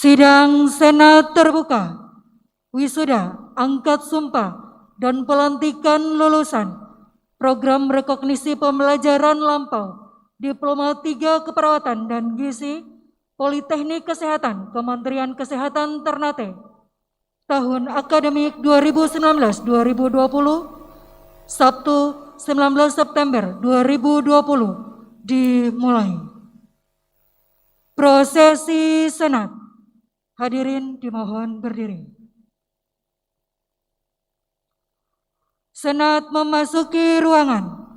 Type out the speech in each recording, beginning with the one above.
Sidang Senat terbuka, wisuda, angkat sumpah, dan pelantikan lulusan program rekognisi pembelajaran lampau Diploma 3 Keperawatan dan Gizi Politeknik Kesehatan Kementerian Kesehatan Ternate tahun akademik 2019-2020 Sabtu 19 September 2020 dimulai. Prosesi Senat. Hadirin dimohon berdiri. Senat memasuki ruangan.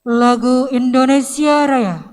Lagu Indonesia Raya.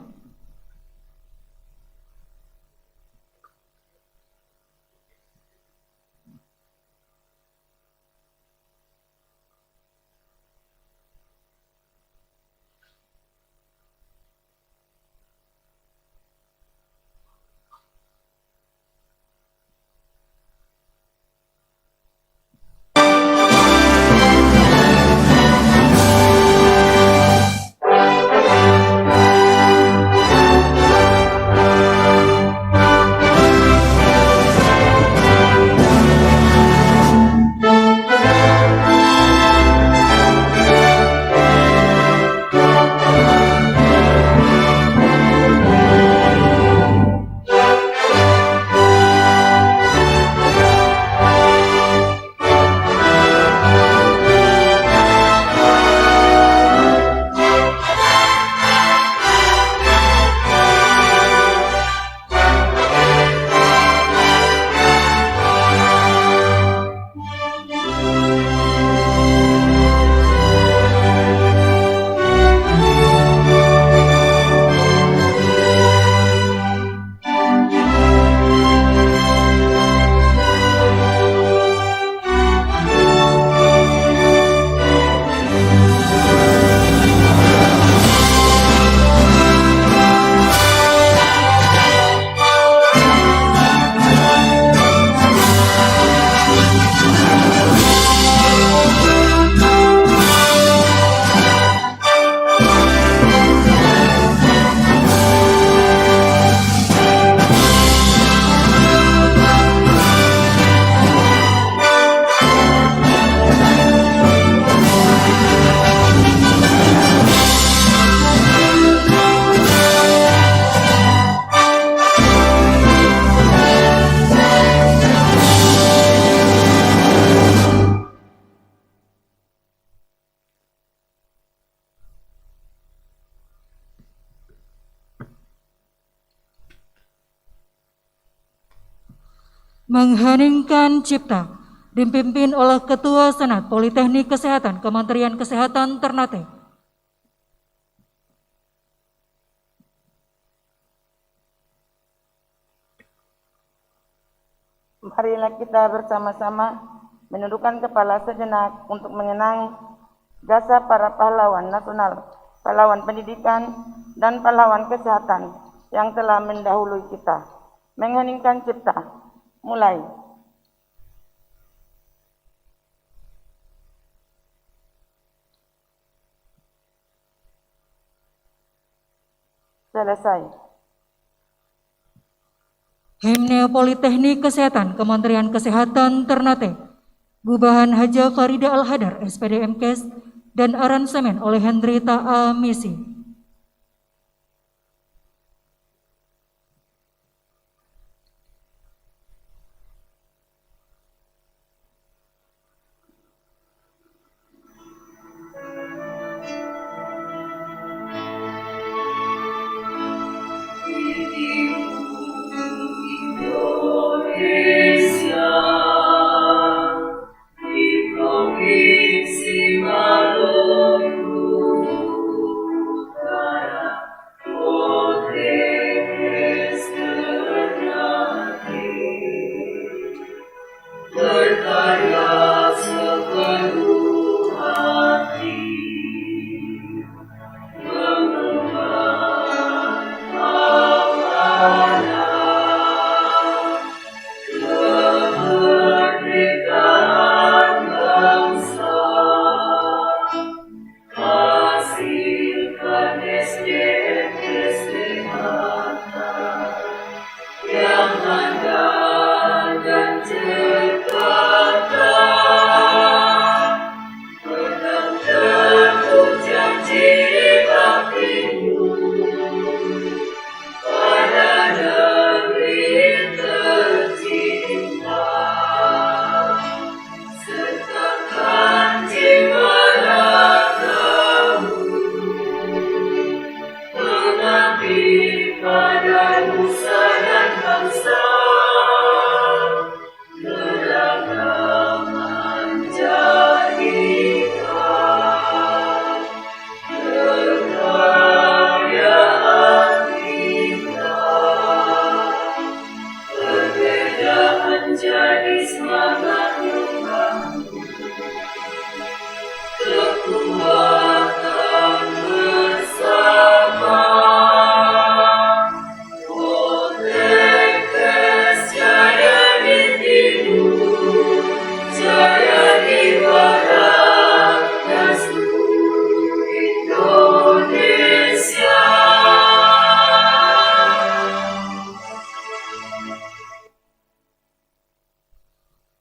Mengheningkan cipta dipimpin oleh Ketua Senat Politeknik Kesehatan Kementerian Kesehatan Ternate. Marilah kita bersama-sama menundukkan kepala sejenak untuk mengenang jasa para pahlawan nasional, pahlawan pendidikan, dan pahlawan kesehatan yang telah mendahului kita. Mengheningkan cipta. Mulai. Selesai. Himne Politeknik Kesehatan Kementerian Kesehatan Ternate, gubahan Haja Farida Al-Hadar, SPD MKes, dan aransemen oleh Hendrita A. Misi.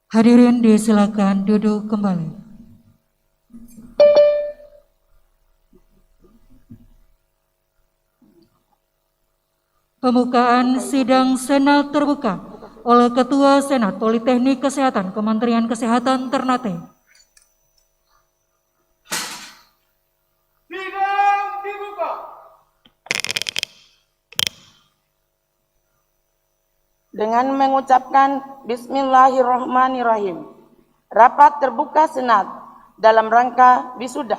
Hadirin disilakan duduk kembali. Pembukaan sidang Senat terbuka oleh Ketua Senat Politeknik Kesehatan Kementerian Kesehatan Ternate. Sidang dibuka. Dengan mengucapkan Bismillahirrahmanirrahim. Rapat terbuka Senat dalam rangka wisuda,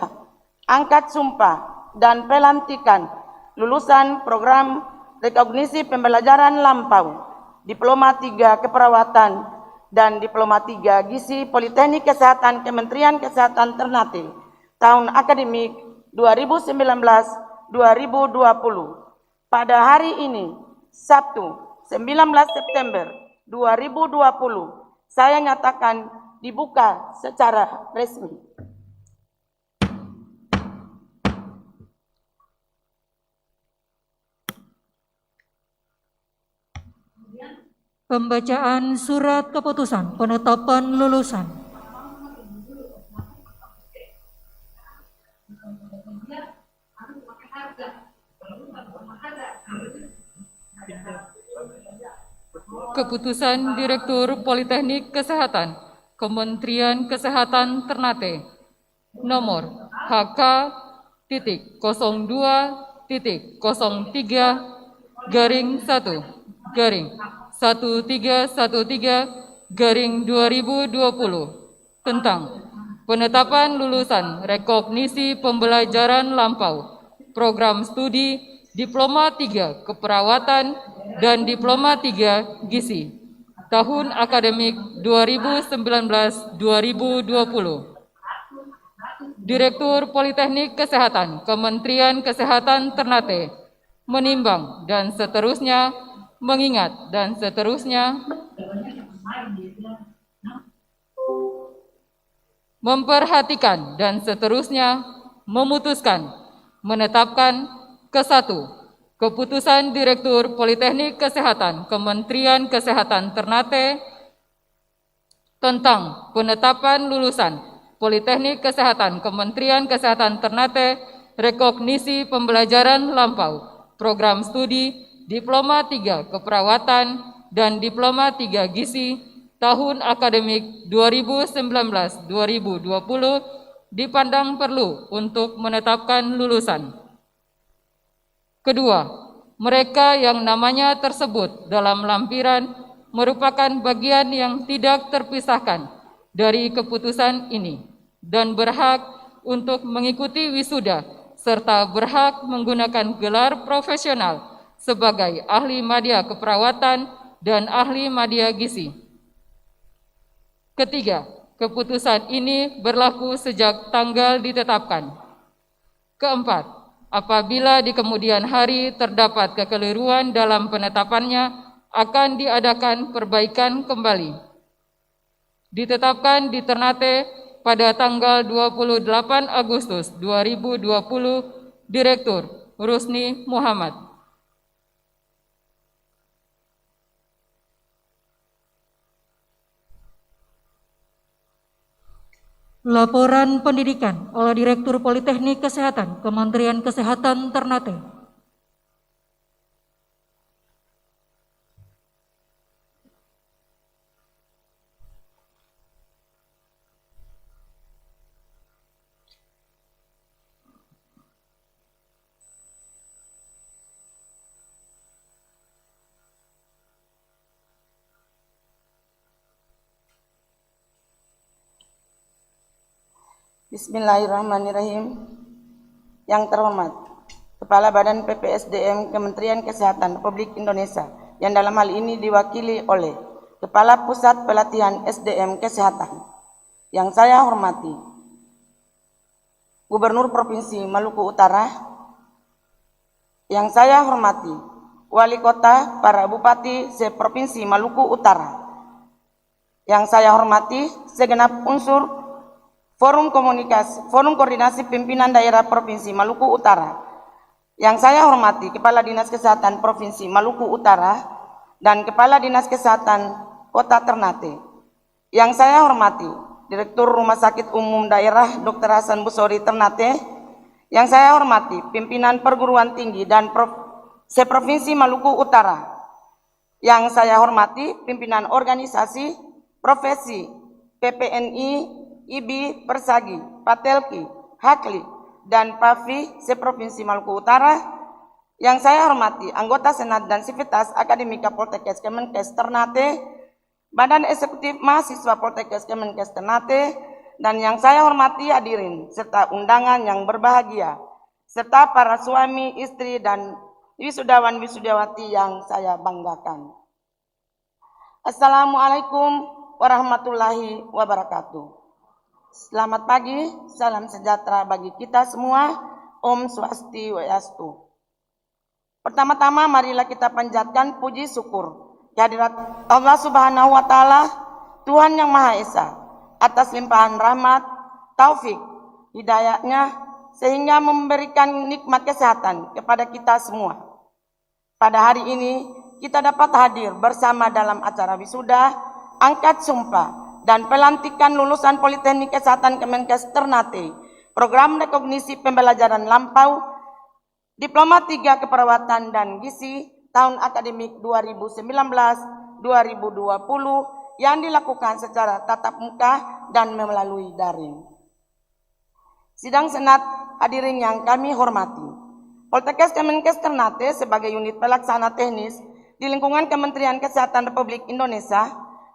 angkat sumpah, dan pelantikan lulusan program rekognisi pembelajaran lampau, Diploma 3 Keperawatan, dan Diploma 3 Gizi Politeknik Kesehatan Kementerian Kesehatan Ternate tahun akademik 2019-2020. Pada hari ini, Sabtu 19 September 2020, saya nyatakan dibuka secara resmi. Pembacaan surat keputusan penetapan lulusan. Keputusan Direktur Politeknik Kesehatan Kementerian Kesehatan Ternate nomor HK.02.03/131313 2020 tentang penetapan lulusan rekognisi pembelajaran lampau program studi Diploma 3 Keperawatan dan Diploma 3 Gizi tahun akademik 2019-2020. Direktur Politeknik Kesehatan Kementerian Kesehatan Ternate menimbang dan seterusnya, mengingat dan seterusnya, memperhatikan dan seterusnya, memutuskan, menetapkan ke-1 Keputusan Direktur Politeknik Kesehatan Kementerian Kesehatan Ternate tentang penetapan lulusan Politeknik Kesehatan Kementerian Kesehatan Ternate rekognisi pembelajaran lampau program studi Diploma 3 Keperawatan dan Diploma 3 Gizi tahun akademik 2019-2020 dipandang perlu untuk menetapkan lulusan. Kedua, mereka yang namanya tersebut dalam lampiran merupakan bagian yang tidak terpisahkan dari keputusan ini dan berhak untuk mengikuti wisuda serta berhak menggunakan gelar profesional sebagai ahli madya keperawatan dan ahli madya gizi. Ketiga, keputusan ini berlaku sejak tanggal ditetapkan. Keempat, apabila di kemudian hari terdapat kekeliruan dalam penetapannya, akan diadakan perbaikan kembali. Ditetapkan di Ternate pada tanggal 28 Agustus 2020, Direktur Rusni Muhammad. Laporan pendidikan oleh Direktur Politeknik Kesehatan Kementerian Kesehatan Ternate. Bismillahirrahmanirrahim. Yang terhormat, Kepala Badan PPSDM Kementerian Kesehatan Republik Indonesia, yang dalam hal ini diwakili oleh Kepala Pusat Pelatihan SDM Kesehatan. Yang saya hormati, Gubernur Provinsi Maluku Utara. Yang saya hormati, Wali Kota, para Bupati se-Provinsi Maluku Utara. Yang saya hormati, segenap unsur Forum Koordinasi Pimpinan Daerah Provinsi Maluku Utara. Yang saya hormati, Kepala Dinas Kesehatan Provinsi Maluku Utara dan Kepala Dinas Kesehatan Kota Ternate. Yang saya hormati, Direktur Rumah Sakit Umum Daerah Dr. Hasan Busori Ternate. Yang saya hormati, pimpinan perguruan tinggi dan se-Provinsi Maluku Utara. Yang saya hormati, pimpinan organisasi, profesi, PPNI, IBI, Persagi, Patelki, Hakli, dan PAVI se-Provinsi Maluku Utara. Yang saya hormati, anggota Senat dan Sivitas Akademika Poltekkes Kemenkes Ternate, Badan Eksekutif Mahasiswa Poltekkes Kemenkes Ternate, dan yang saya hormati hadirin serta undangan yang berbahagia, serta para suami, istri, dan wisudawan wisudawati yang saya banggakan. Assalamualaikum warahmatullahi wabarakatuh. Selamat pagi, salam sejahtera bagi kita semua. Om Swastiastu. Pertama-tama marilah kita panjatkan puji syukur kehadirat Allah Subhanahu wa Ta'ala, Tuhan yang Maha Esa, atas limpahan rahmat, taufik, hidayahnya, sehingga memberikan nikmat kesehatan kepada kita semua. Pada hari ini kita dapat hadir bersama dalam acara wisuda, angkat sumpah, dan pelantikan lulusan Politeknik Kesehatan Kemenkes Ternate, program rekognisi pembelajaran lampau, Diploma 3 Keperawatan dan Gizi tahun akademik 2019-2020 yang dilakukan secara tatap muka dan melalui daring. Sidang Senat hadirin yang kami hormati, Poltekkes Kemenkes Ternate sebagai unit pelaksana teknis di lingkungan Kementerian Kesehatan Republik Indonesia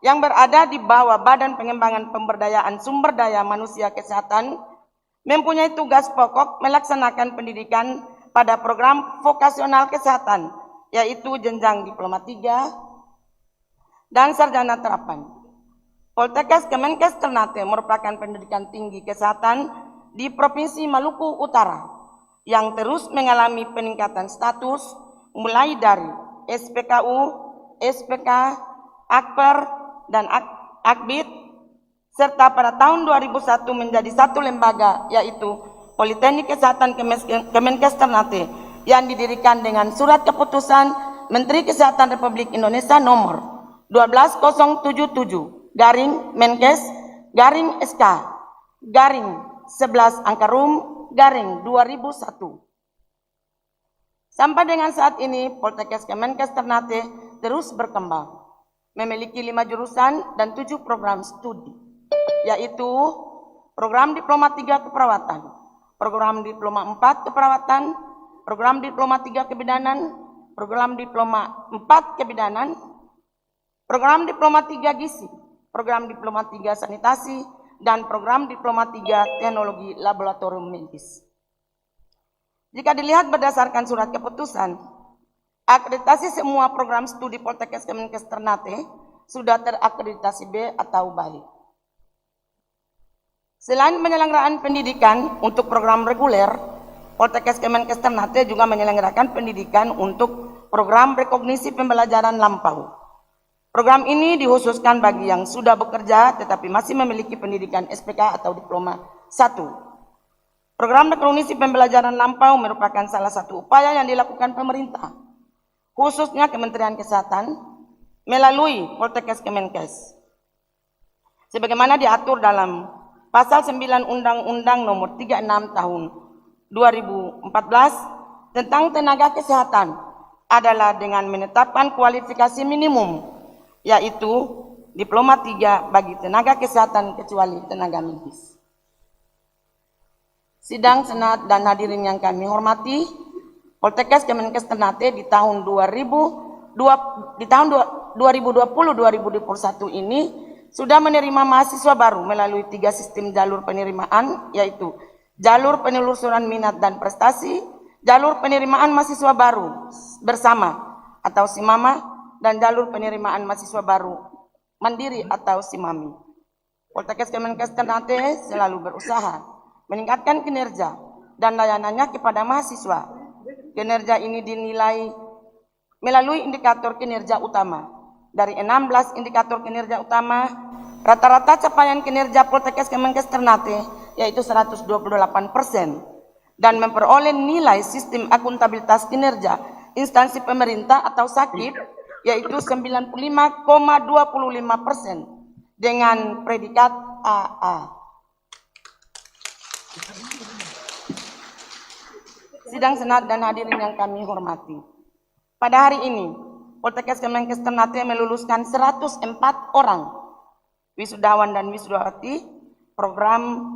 yang berada di bawah Badan Pengembangan Pemberdayaan Sumber Daya Manusia Kesehatan mempunyai tugas pokok melaksanakan pendidikan pada program vokasional kesehatan, yaitu jenjang diploma 3 dan sarjana terapan. Poltekkes Kemenkes Ternate merupakan pendidikan tinggi kesehatan di Provinsi Maluku Utara yang terus mengalami peningkatan status mulai dari SPKU, SPK, Akper, dan Akbid, serta pada tahun 2001 menjadi satu lembaga, yaitu Politeknik Kesehatan Kemenkes Ternate yang didirikan dengan surat keputusan Menteri Kesehatan Republik Indonesia nomor 12077 garing Menkes garing SK garing 11 angka rum garing 2001. Sampai dengan saat ini, Poltekkes Kemenkes Ternate terus berkembang, memiliki 5 jurusan dan 7 program studi, yaitu program Diploma 3 Keperawatan, program Diploma 4 Keperawatan, program Diploma 3 Kebidanan, program Diploma 4 Kebidanan, program Diploma 3 Gizi, program Diploma 3 Sanitasi, dan program Diploma 3 Teknologi Laboratorium Medis. Jika dilihat berdasarkan surat keputusan, akreditasi semua program studi Poltekkes Kemenkes Ternate sudah terakreditasi B atau baik. Selain penyelenggaraan pendidikan untuk program reguler, Poltekkes Kemenkes Ternate juga menyelenggarakan pendidikan untuk program rekognisi pembelajaran lampau. Program ini dikhususkan bagi yang sudah bekerja tetapi masih memiliki pendidikan SPK atau Diploma 1. Program rekognisi pembelajaran lampau merupakan salah satu upaya yang dilakukan pemerintah, khususnya Kementerian Kesehatan, melalui Poltekkes Kemenkes. Sebagaimana diatur dalam Pasal 9 Undang-Undang Nomor 36 Tahun 2014 tentang tenaga kesehatan adalah dengan menetapkan kualifikasi minimum, yaitu Diploma 3 bagi tenaga kesehatan kecuali tenaga medis. Sidang Senat dan hadirin yang kami hormati, Poltekkes Kemenkes Ternate di tahun 2020-2021 ini sudah menerima mahasiswa baru melalui 3 sistem jalur penerimaan, yaitu jalur penelusuran minat dan prestasi, jalur penerimaan mahasiswa baru bersama atau SIMAMA, dan jalur penerimaan mahasiswa baru mandiri atau SIMAMI. Poltekkes Kemenkes Ternate selalu berusaha meningkatkan kinerja dan layanannya kepada mahasiswa. Kinerja ini dinilai melalui indikator kinerja utama. Dari 16 indikator kinerja utama, rata-rata capaian kinerja Poltekkes Kemenkes Ternate yaitu 128% dan memperoleh nilai sistem akuntabilitas kinerja instansi pemerintah atau SAKIP yaitu 95,25% dengan predikat AA. Sidang Senat dan hadirin yang kami hormati. Pada hari ini, Poltekkes Kemenkes Ternate meluluskan 104 orang wisudawan dan wisudawati program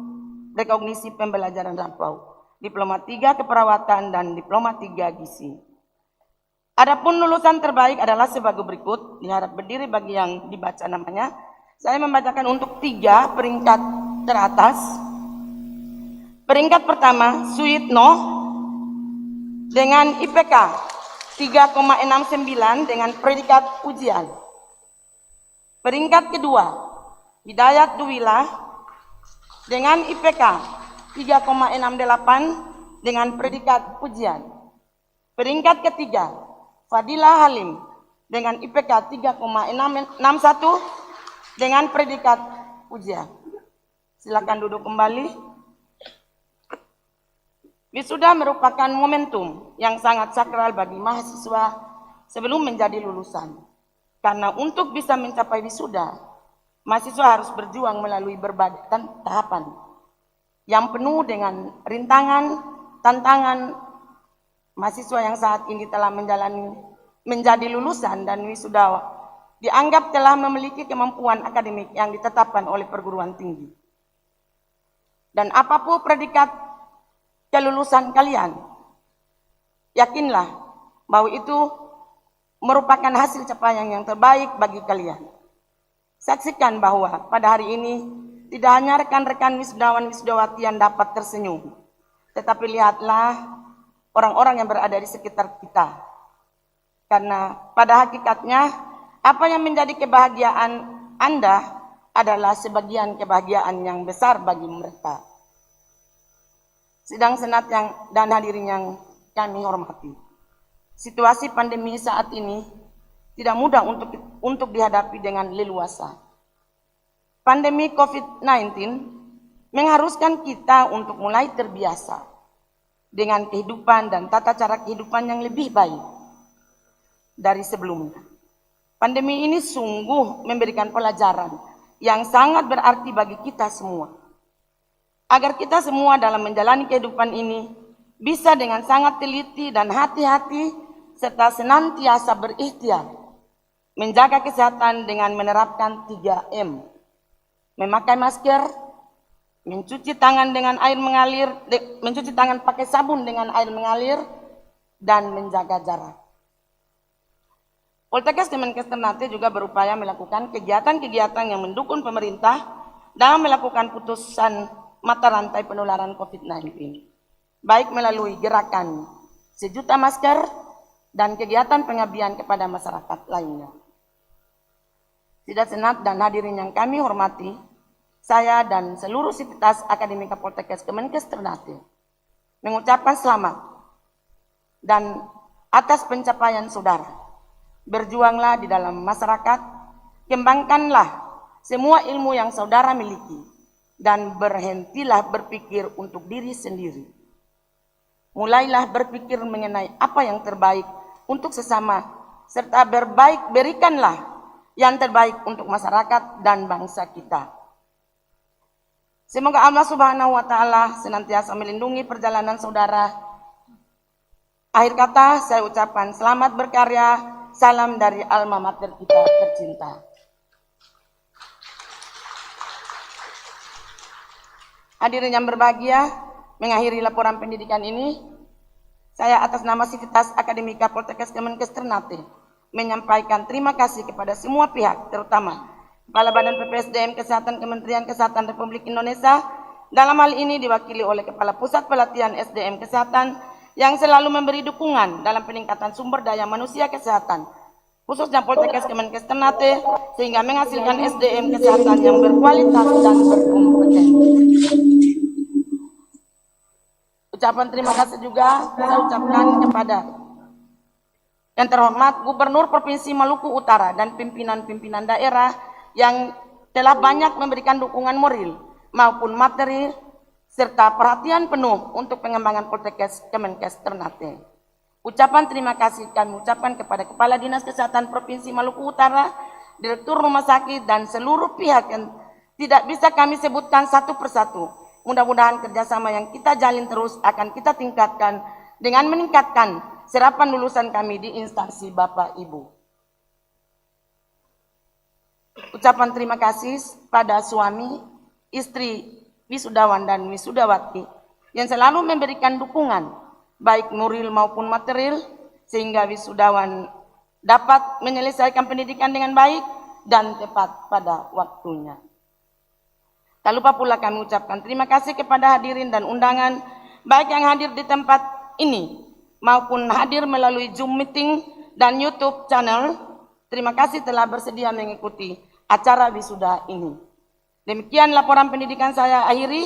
rekognisi pembelajaran lampau, Diploma 3 Keperawatan dan Diploma 3 Gizi. Adapun lulusan terbaik adalah sebagai berikut, diharap berdiri bagi yang dibaca namanya. Saya membacakan untuk 3 peringkat teratas. Peringkat pertama, Suyitno dengan IPK 3,69 dengan predikat ujian. Peringkat kedua, Hidayat Duwila dengan IPK 3,68 dengan predikat ujian. Peringkat ketiga, Fadilah Halim dengan IPK 3,61 dengan predikat ujian. Silakan duduk kembali. Wisuda merupakan momentum yang sangat sakral bagi mahasiswa sebelum menjadi lulusan. Karena untuk bisa mencapai wisuda, mahasiswa harus berjuang melalui berbagai tahapan yang penuh dengan rintangan, tantangan. Mahasiswa yang saat ini telah menjadi lulusan dan wisuda dianggap telah memiliki kemampuan akademik yang ditetapkan oleh perguruan tinggi. Dan apapun predikat kelulusan kalian, yakinlah bahwa itu merupakan hasil capaian yang terbaik bagi kalian. Saksikan bahwa pada hari ini tidak hanya rekan-rekan wisudawan-wisudawati yang dapat tersenyum, tetapi lihatlah orang-orang yang berada di sekitar kita. Karena pada hakikatnya, apa yang menjadi kebahagiaan Anda adalah sebagian kebahagiaan yang besar bagi mereka. Sidang Senat dan hadirin yang kami hormati, situasi pandemi saat ini tidak mudah untuk dihadapi dengan leluasa. Pandemi COVID-19 mengharuskan kita untuk mulai terbiasa dengan kehidupan dan tata cara kehidupan yang lebih baik dari sebelumnya. Pandemi ini sungguh memberikan pelajaran yang sangat berarti bagi kita semua. Agar kita semua dalam menjalani kehidupan ini bisa dengan sangat teliti dan hati-hati serta senantiasa berikhtiar menjaga kesehatan dengan menerapkan 3M. Memakai masker, mencuci tangan dengan air mengalir, mencuci tangan pakai sabun dengan air mengalir, dan menjaga jarak. Poltekkes Kemenkes Ternate juga berupaya melakukan kegiatan-kegiatan yang mendukung pemerintah dalam melakukan putusan mata rantai penularan COVID-19, baik melalui gerakan 1 juta masker dan kegiatan pengabdian kepada masyarakat lainnya. Sidang Senat dan hadirin yang kami hormati, saya dan seluruh sivitas Akademika Poltekkes Kemenkes Ternate mengucapkan selamat dan atas pencapaian saudara. Berjuanglah di dalam masyarakat, kembangkanlah semua ilmu yang saudara miliki, dan berhentilah berpikir untuk diri sendiri. Mulailah berpikir mengenai apa yang terbaik untuk sesama, serta berikanlah yang terbaik untuk masyarakat dan bangsa kita. Semoga Allah Subhanahu wa Ta'ala senantiasa melindungi perjalanan saudara. Akhir kata, saya ucapkan selamat berkarya, salam dari alma mater kita tercinta. Hadirin yang berbahagia, mengakhiri laporan pendidikan ini, saya atas nama Sivitas Akademika Poltekkes Kemenkes Ternate menyampaikan terima kasih kepada semua pihak, terutama Kepala Badan PPSDM Kesehatan Kementerian Kesehatan Republik Indonesia, dalam hal ini diwakili oleh Kepala Pusat Pelatihan SDM Kesehatan yang selalu memberi dukungan dalam peningkatan sumber daya manusia kesehatan, khususnya Poltekkes Kemenkes Ternate, sehingga menghasilkan SDM kesehatan yang berkualitas dan berkompeten. Ucapan terima kasih juga saya ucapkan kepada yang terhormat Gubernur Provinsi Maluku Utara dan pimpinan-pimpinan daerah yang telah banyak memberikan dukungan moral maupun materi serta perhatian penuh untuk pengembangan Poltekkes Kemenkes Ternate. Ucapan terima kasih kami ucapkan kepada Kepala Dinas Kesehatan Provinsi Maluku Utara, Direktur Rumah Sakit, dan seluruh pihak yang tidak bisa kami sebutkan satu persatu. Mudah-mudahan kerjasama yang kita jalin terus akan kita tingkatkan dengan meningkatkan serapan lulusan kami di instansi Bapak Ibu. Ucapan terima kasih pada suami, istri, wisudawan dan wisudawati yang selalu memberikan dukungan baik moral maupun material sehingga wisudawan dapat menyelesaikan pendidikan dengan baik dan tepat pada waktunya. Tak lupa pula kami ucapkan terima kasih kepada hadirin dan undangan baik yang hadir di tempat ini maupun hadir melalui Zoom meeting dan YouTube channel. Terima kasih telah bersedia mengikuti acara wisuda ini. Demikian laporan pendidikan saya akhiri.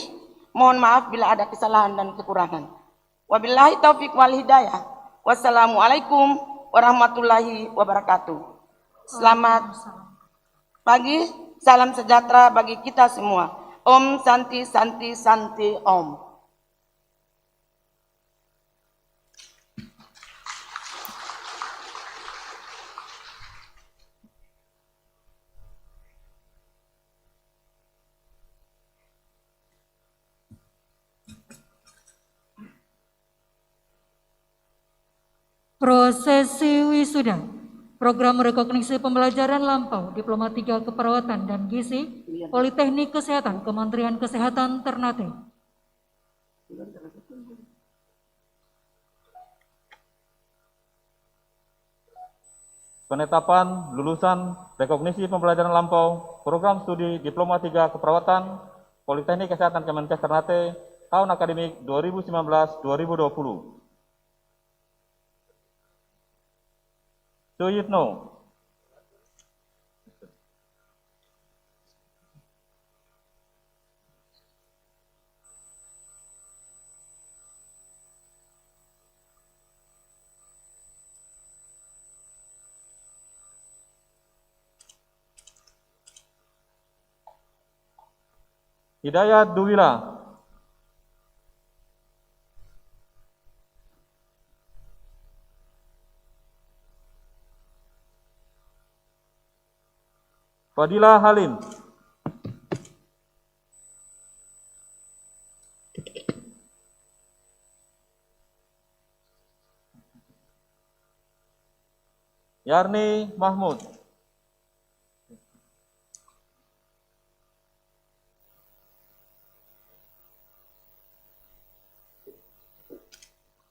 Mohon maaf bila ada kesalahan dan kekurangan. Wabillahi taufik wal hidayah. Wassalamualaikum warahmatullahi wabarakatuh. Selamat pagi, salam sejahtera bagi kita semua. Om Santi Santi Santi Om. Prosesi wisuda, program rekognisi pembelajaran lampau, Diploma 3 Keperawatan dan Gizi, Politeknik Kesehatan, Kementerian Kesehatan Ternate. penetapan lulusan rekognisi pembelajaran lampau program studi Diploma 3 Keperawatan Politeknik Kesehatan Kemenkes Ternate tahun akademik 2019-2020. Suyitno, Hidayat Duwila, Fadila Halim, Yarni Mahmud,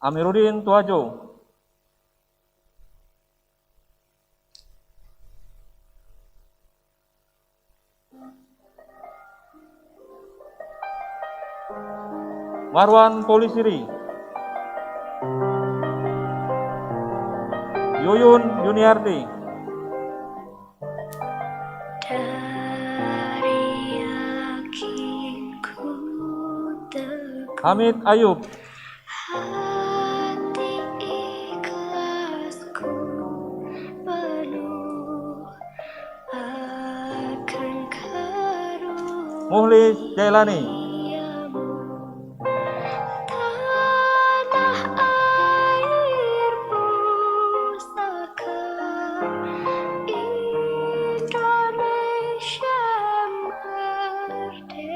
Amiruddin Tuajo, Marwan Polisiri, Yuyun Yuniarti, Hamid Ayub, Muhlis Jailani,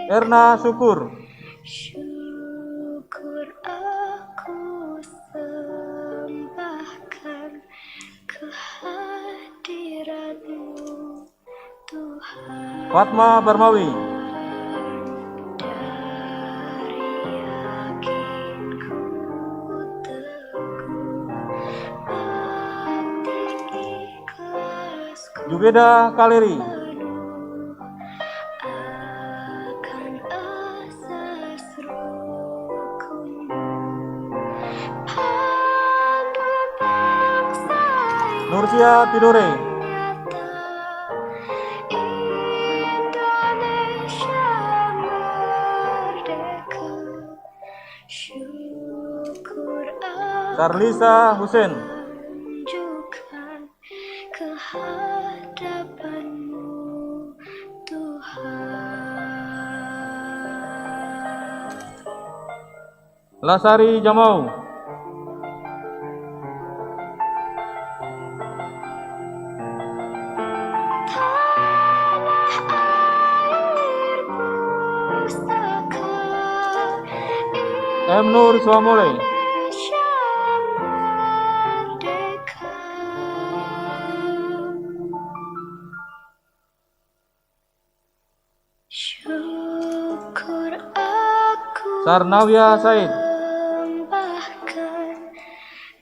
Erna Syukur, Syukur aku sembahkan kehadirat-Mu, Tuhan. Fatma Barmawi, Dari yakinku teguh, hati ikhlasku Jubeda Kaleri, penuh akan asas rukun-Mu. Pandu bangsa Nursia Tidore, nyata, Indonesia merdeka. Syukur Sarlisa Hussein, ajukan kehadapan-Mu, Tuhan. Lasari Jamau, Tanah air pustaka M. Nur Swamole, Indonesia merdeka. Syukur aku Sarnawia Said, sembahkan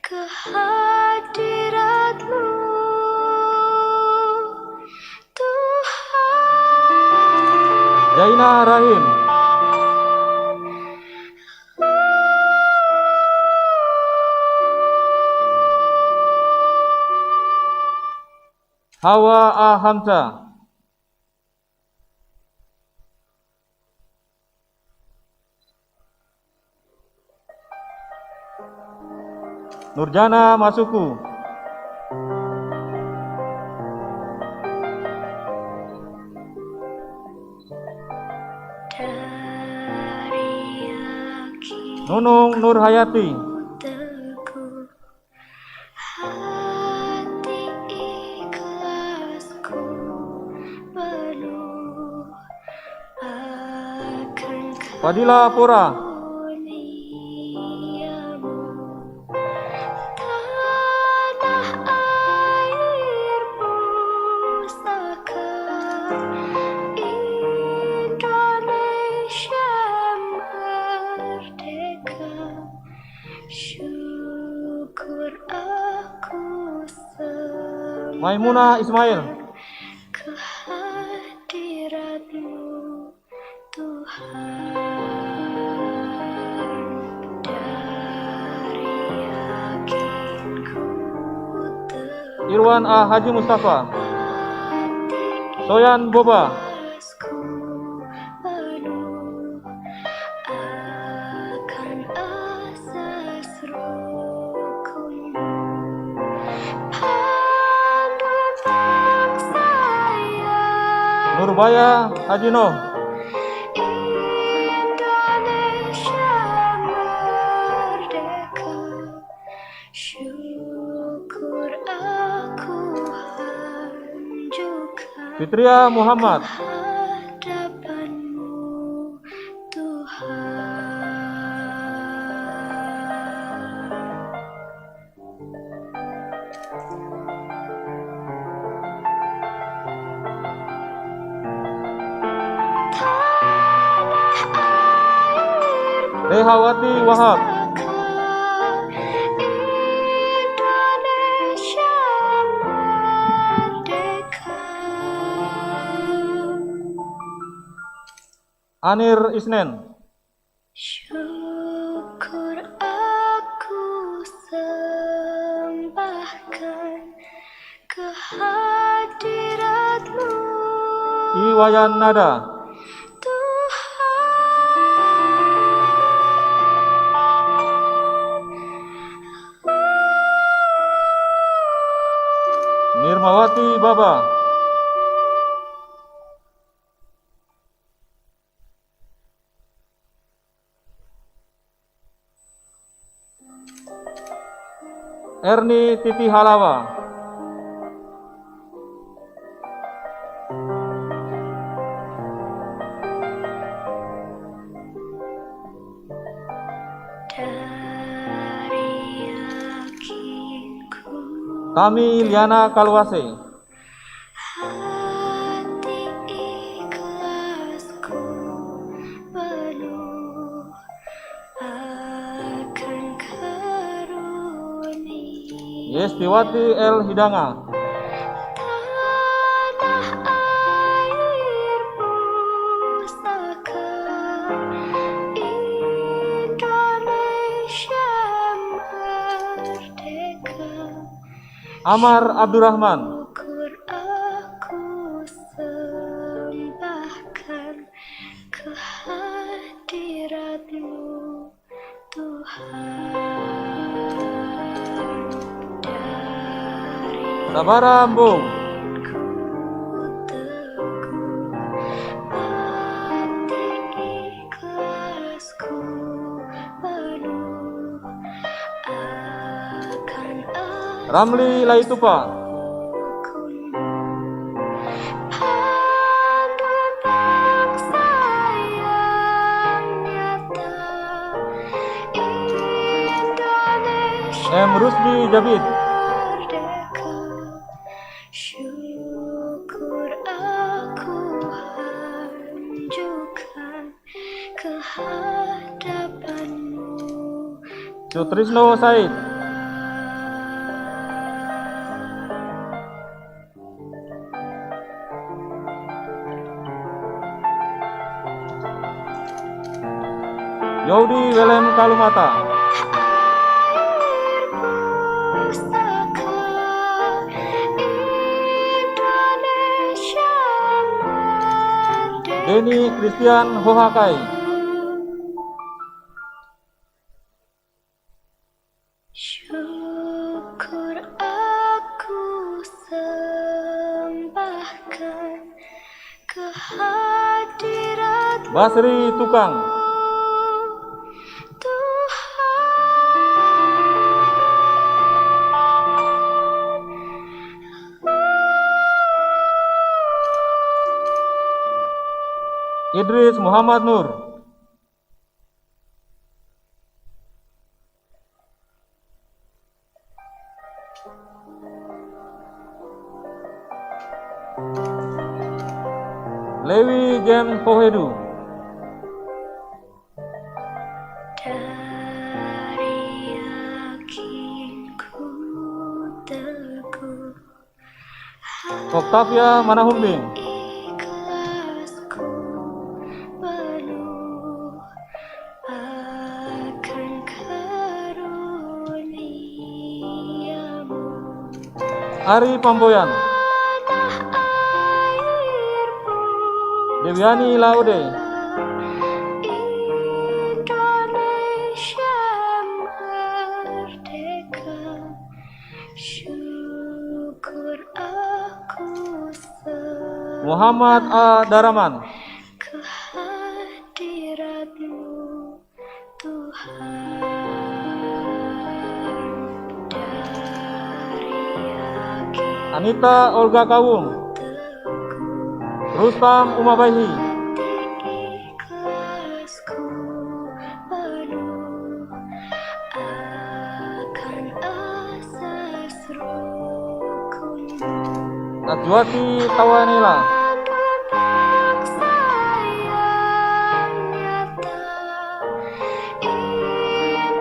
kehadirat-Mu, Tuhan. Jaina Rahim, Hawa A. Hamza, Nurjana Masuku, Dari yakinku Nunung Nurhayati, teguh, hati ikhlasku penuh akan Fadila Pura, karunia-Mu. Tanah air pustaka Indonesia merdeka. Syukur aku Maimunah Ismail, kehadirat-Mu Tuhan, dari yakinku teguh Irwan A. Haji Mustafa, hati Soyan Boba, ikhlasku penuh akan asas rukunmu. Penumpang sayang Nurbaya Haji Noh, Indonesia merdeka, syukur aku hanjurkan Fitria Muhammad, hadapan-Mu Tuhan. Tanah air Rehawati Wahab, Indonesia merdeka, Anir Isnen, syukur aku sembahkan kehadirat-Mu Iwayan Nada, Nirmawati Baba, Erni Titi Halawa, dari yakinku Tami Liana Kalwase, hati ikhlasku penuh akan karunia. Yestiwati El Hidanga, Tanah air pusaka Indonesia merdeka, Amar Abdurrahman, syukur aku sembahkan kehadirat-Mu Tuhan, dari Sabara Mbung, yakinku teguh hati ikhlasku penuh akan Ramli Laitupa, rukunmu. Penumpang sayang nyata Indonesia M. Rusdi Jabid, merdeka, syukur aku hanjurkan kehadapan-Mu Sutrisno Said, Yodi Welem Kalumata, air pusaka Indonesia merdeka, Denny Christian Hohakai, syukur aku sembahkan kehadirat-Mu Basri Tukang, Tuhan. Idris Muhammad Nur, Lewi James Pohedu, dari yakinku teguh Octavia Manahumbing, ikhlasku penuh akan karuniamu. Ari Pamboyan, Tanah airku Dewiani Laude, Indonesia merdeka, syukur aku Muhammad A. Daraman, kehadiratmu Tuhan. Dari akhir Anita Olga Kawung, Rustam Umabaihi, ikhlasku penuh akan asas rukunmu. Najwati Tawanila, Bangsa yang nyata,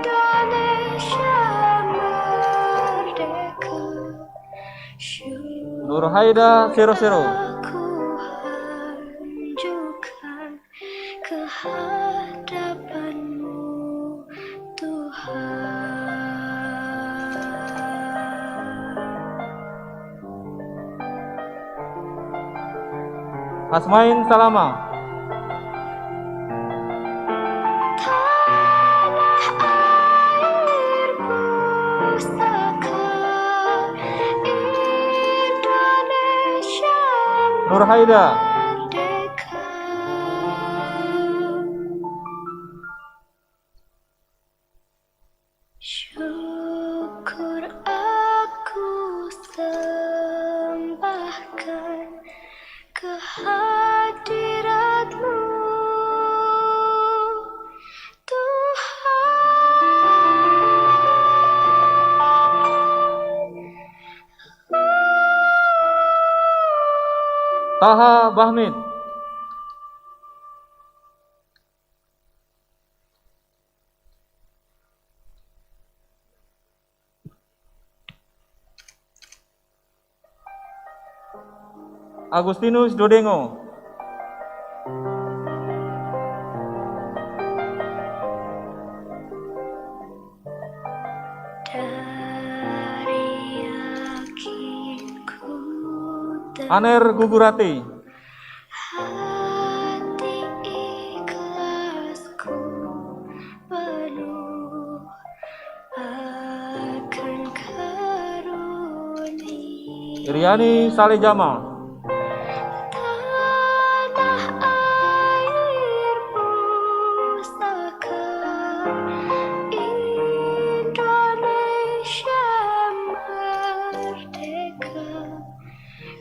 Indonesia merdeka, syukur Nurhaida 00, aku hanjurkan kehadapanmu Tuhan. Asmain Salama, Tanah air pusaka Indonesia Nurhaida, merdeka, syukur aku sembahkan kehadiratmu Tuhan. Taha Bahmid, Agustinus Dodengo, Dari yakinku Aner Gugurati, hati ikhlasku penuh akan karunia. Iriani Saleh Jamal, Tanah air pusaka Indonesia merdeka,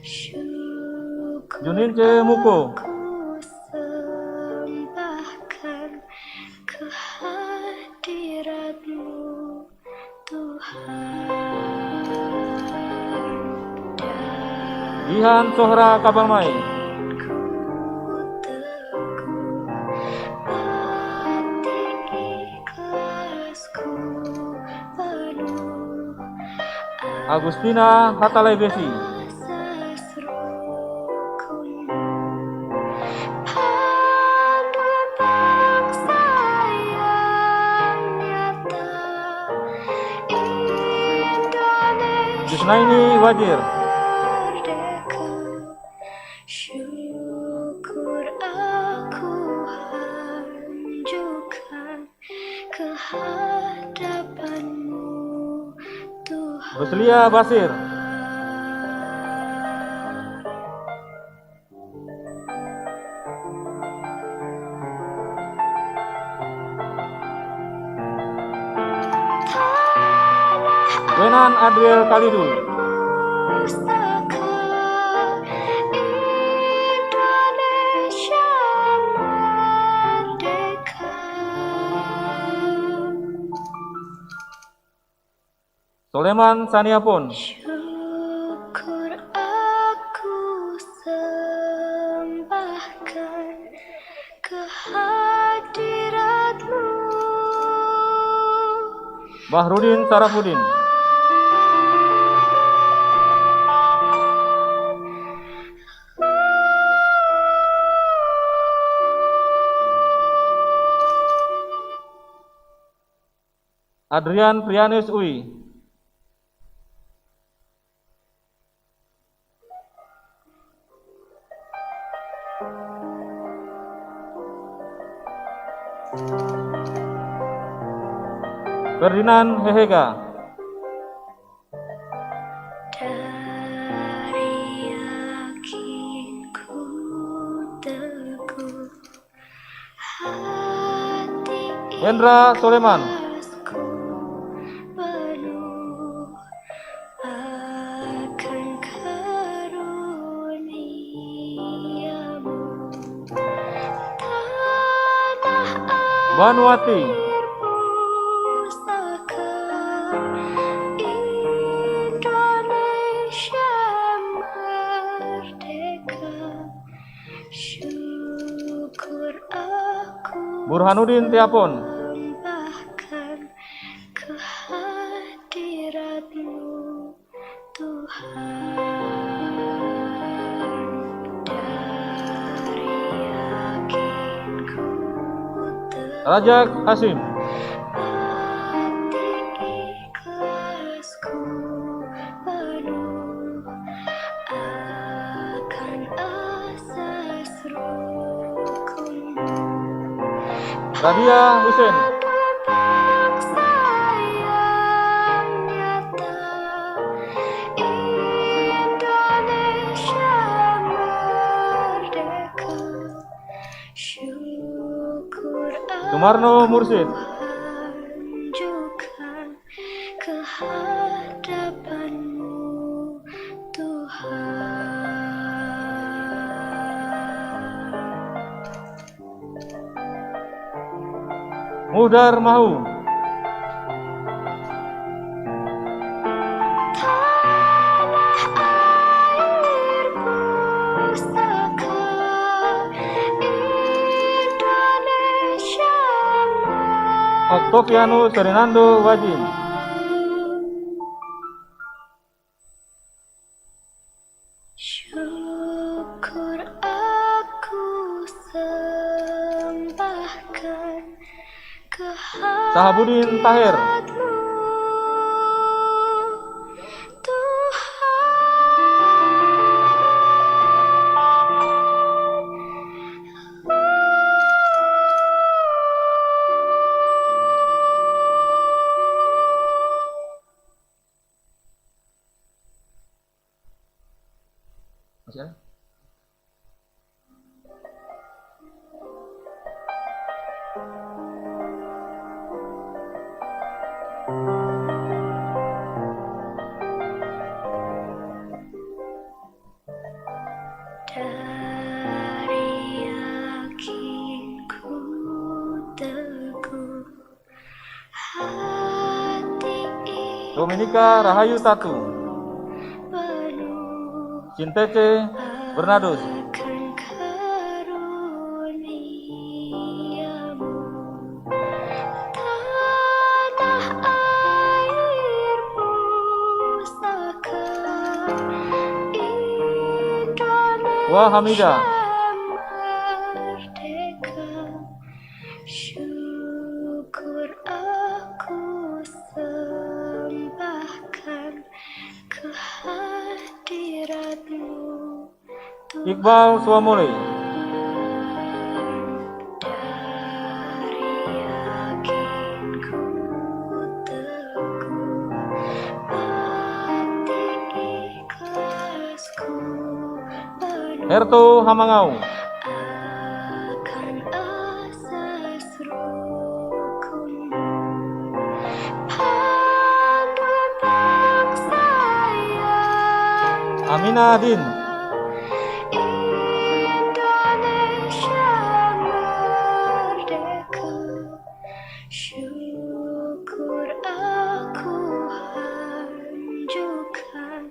syukur Junin C. Muko, aku sembahkan kehadiratmu Tuhan. Jihan Sohra Kabalmai, Ku teguh hati ikhlasku penuh Agustina Hatalebesi, asas rukunmu. Panduan bangsa yang nyata, Indonesia Jusnaini Wajir, merdeka, syukur aku hanjurkan kehadapanmu Tuhan. Ruslia Basir, Wenan Adriel Kalidul, Pustaka Indonesia merdeka, Soleman Saniapun, syukur aku sembahkan kehadiratmu Bahrudin Sarafudin, Adrian Prianus UI. Ferdinand Hehega. Dari yakinku teguh hati Hendra Soleman. ikhlasku penuh akan karuniamu. Tanah Vanuatu. air pusaka Indonesia merdeka, syukur aku Burhanuddin Tiapon. sembahkan kehadiratmu Tuhan. Dari yakinku Raja Kasim. hati ikhlasku penuh akan asas rukunmu. Radia Hussein. Bangsa yang nyata Indonesia merdeka, syukur Sumarno Mursid. ajukan kehadapanmu Tuhan. Muhdar Mahu. Tanah air pusaka Indonesia Octavianus Fernando Wajin. syukur aku sembahkan Sahabudin Tahir. kehadiratmu Masih ada? dari yakinku teguh hati Dominika Rahayu Tatu. penuh Cintece Bernardus. akan karuniamu. Tanah air pusaka Indonesia Wah Hamida. merdeka, syukur aku sembahkan kehadiratmu Iqbal Swamole. dari yakinku teguh hati ikhlasku penuh Herto Hamangau. akan asas rukunmu. Pandu bangsa yang Amina Din. Indonesia merdeka, syukur aku ajukan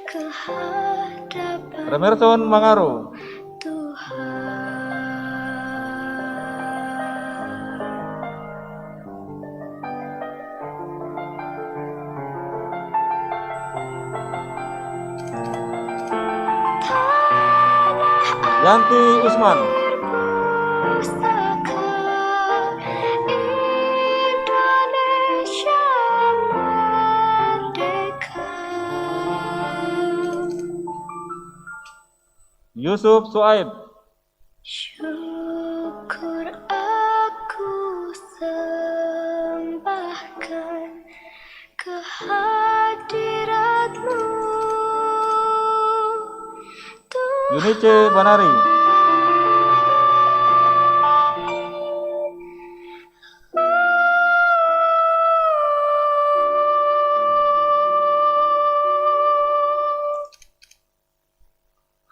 kehadapan Remerson Mangaro. Tuhan. Yanti Usman. Pusaka Indonesia Yusuf Suaib, syukur aku sembahkan kehadirat-Mu, Yunice Banari,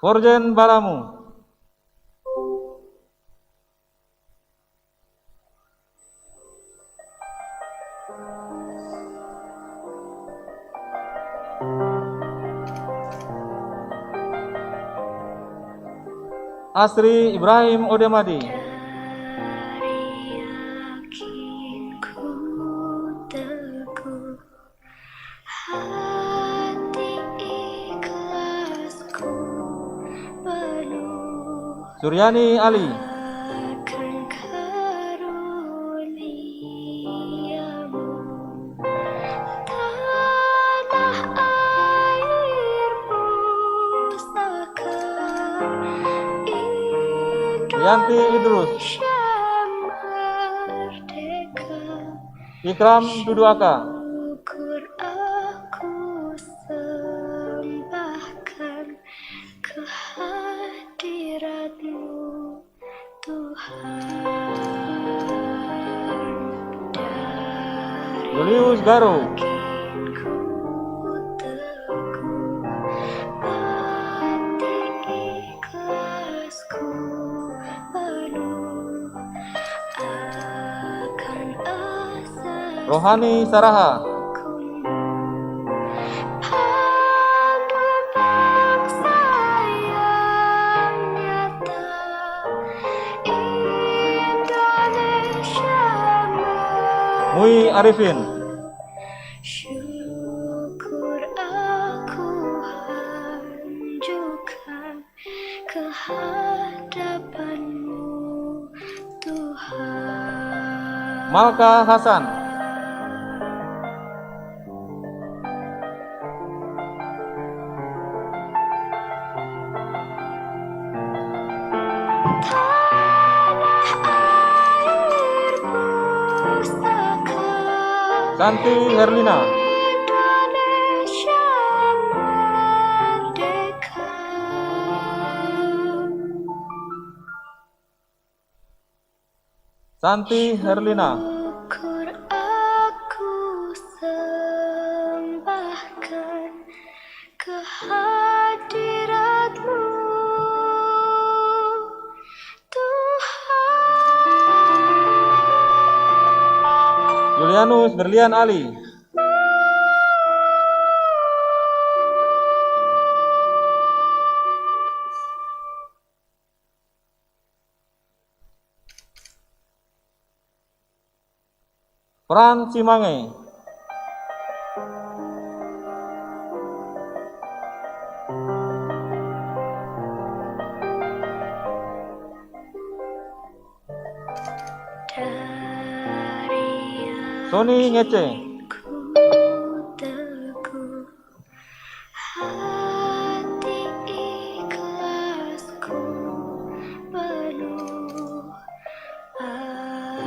Forjen Balamu, Asri Ibrahim Odemadi, dari yakinku teguh, hati ikhlasku penuh Suryani Ali, akan karunia-Mu, tanah air pusaka Rianti Idrus, Indonesia merdeka. Ikram Duduaka, Syukur aku sembahkan kehadirat-Mu, Tuhan. Dari Julius Garo, yakinku teguh, hati ikhlasku penuh akan asa Rohani Saraha, panggil bangsa yang nyata, Indonesia Mui Arifin, syukur aku hanjurkan kehadapan-Mu, Tuhan. Malka Hasan, Tanah air pusaka Santi Herlina, Indonesia merdeka. Santi Herlina, Syukur aku sembahkan kehadirat-Mu, Tuhan. Julianus Berlian Ali, Fran Cimange, Dari Sony Ngece, yakinku teguh, hati ikhlasku penuh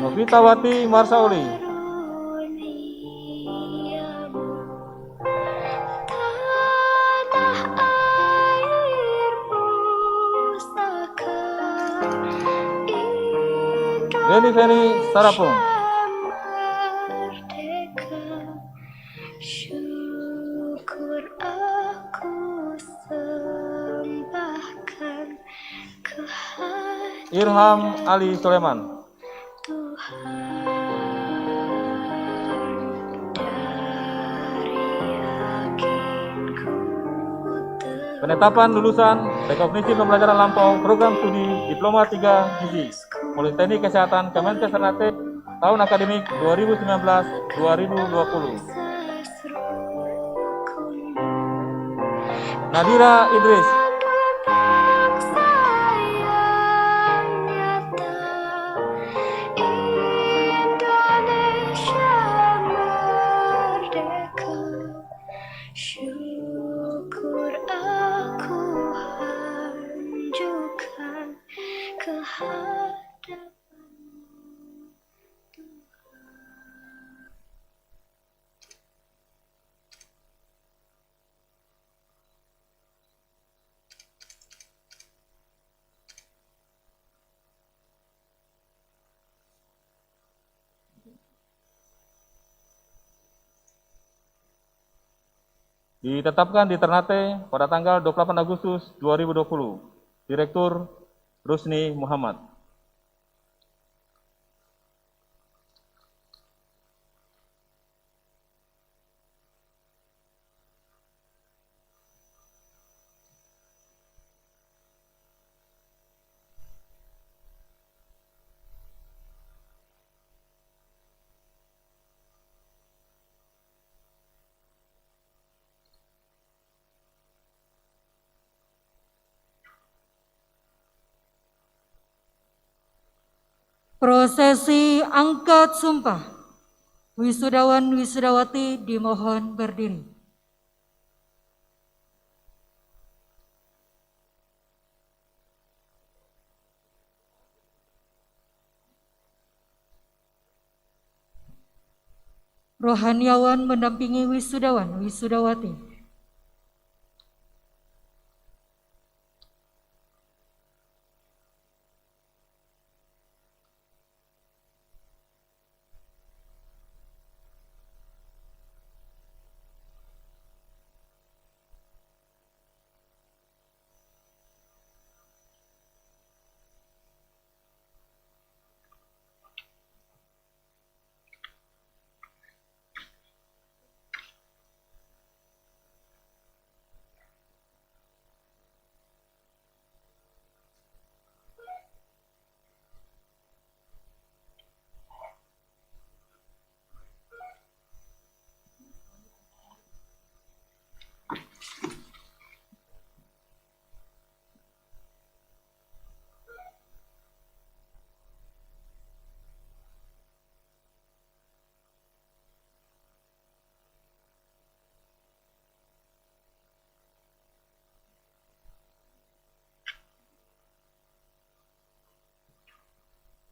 Novitawati Marsauli, karuniamu, tanah air pusaka Beni Feni Sarapung, merdeka. Syukur aku sembahkan kehadirat Irham Ali Soleman, Tuhan. Dari yakinku teguh, penetapan lulusan rekognisi pembelajaran lampau program studi Diploma 3 Gizi Politeknik Kesehatan Kemenkes Ternate tahun akademik 2019-2020. Nadira Idris, bangsa yang nyata, Indonesia merdeka. Syukur aku hanjur Ditetapkan di Ternate pada tanggal 28 Agustus 2020. Direktur Rusni Muhammad. Prosesi angkat sumpah. Wisudawan wisudawati dimohon berdiri. Rohaniawan mendampingi wisudawan wisudawati.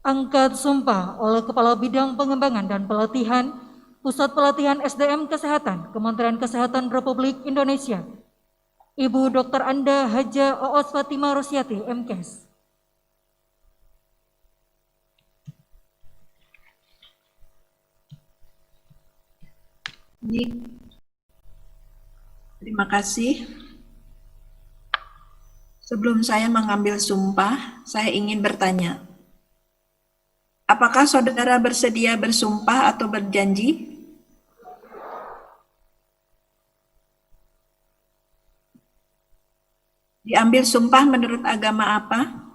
Angkat sumpah oleh Kepala Bidang Pengembangan dan Pelatihan Pusat Pelatihan SDM Kesehatan Kementerian Kesehatan Republik Indonesia, Ibu Dr. Anda Haja Oos Fatima Rosyati, MKes. Baik. Terima kasih. Sebelum saya mengambil sumpah, saya ingin bertanya. Apakah saudara bersedia bersumpah atau berjanji? Diambil sumpah menurut agama apa?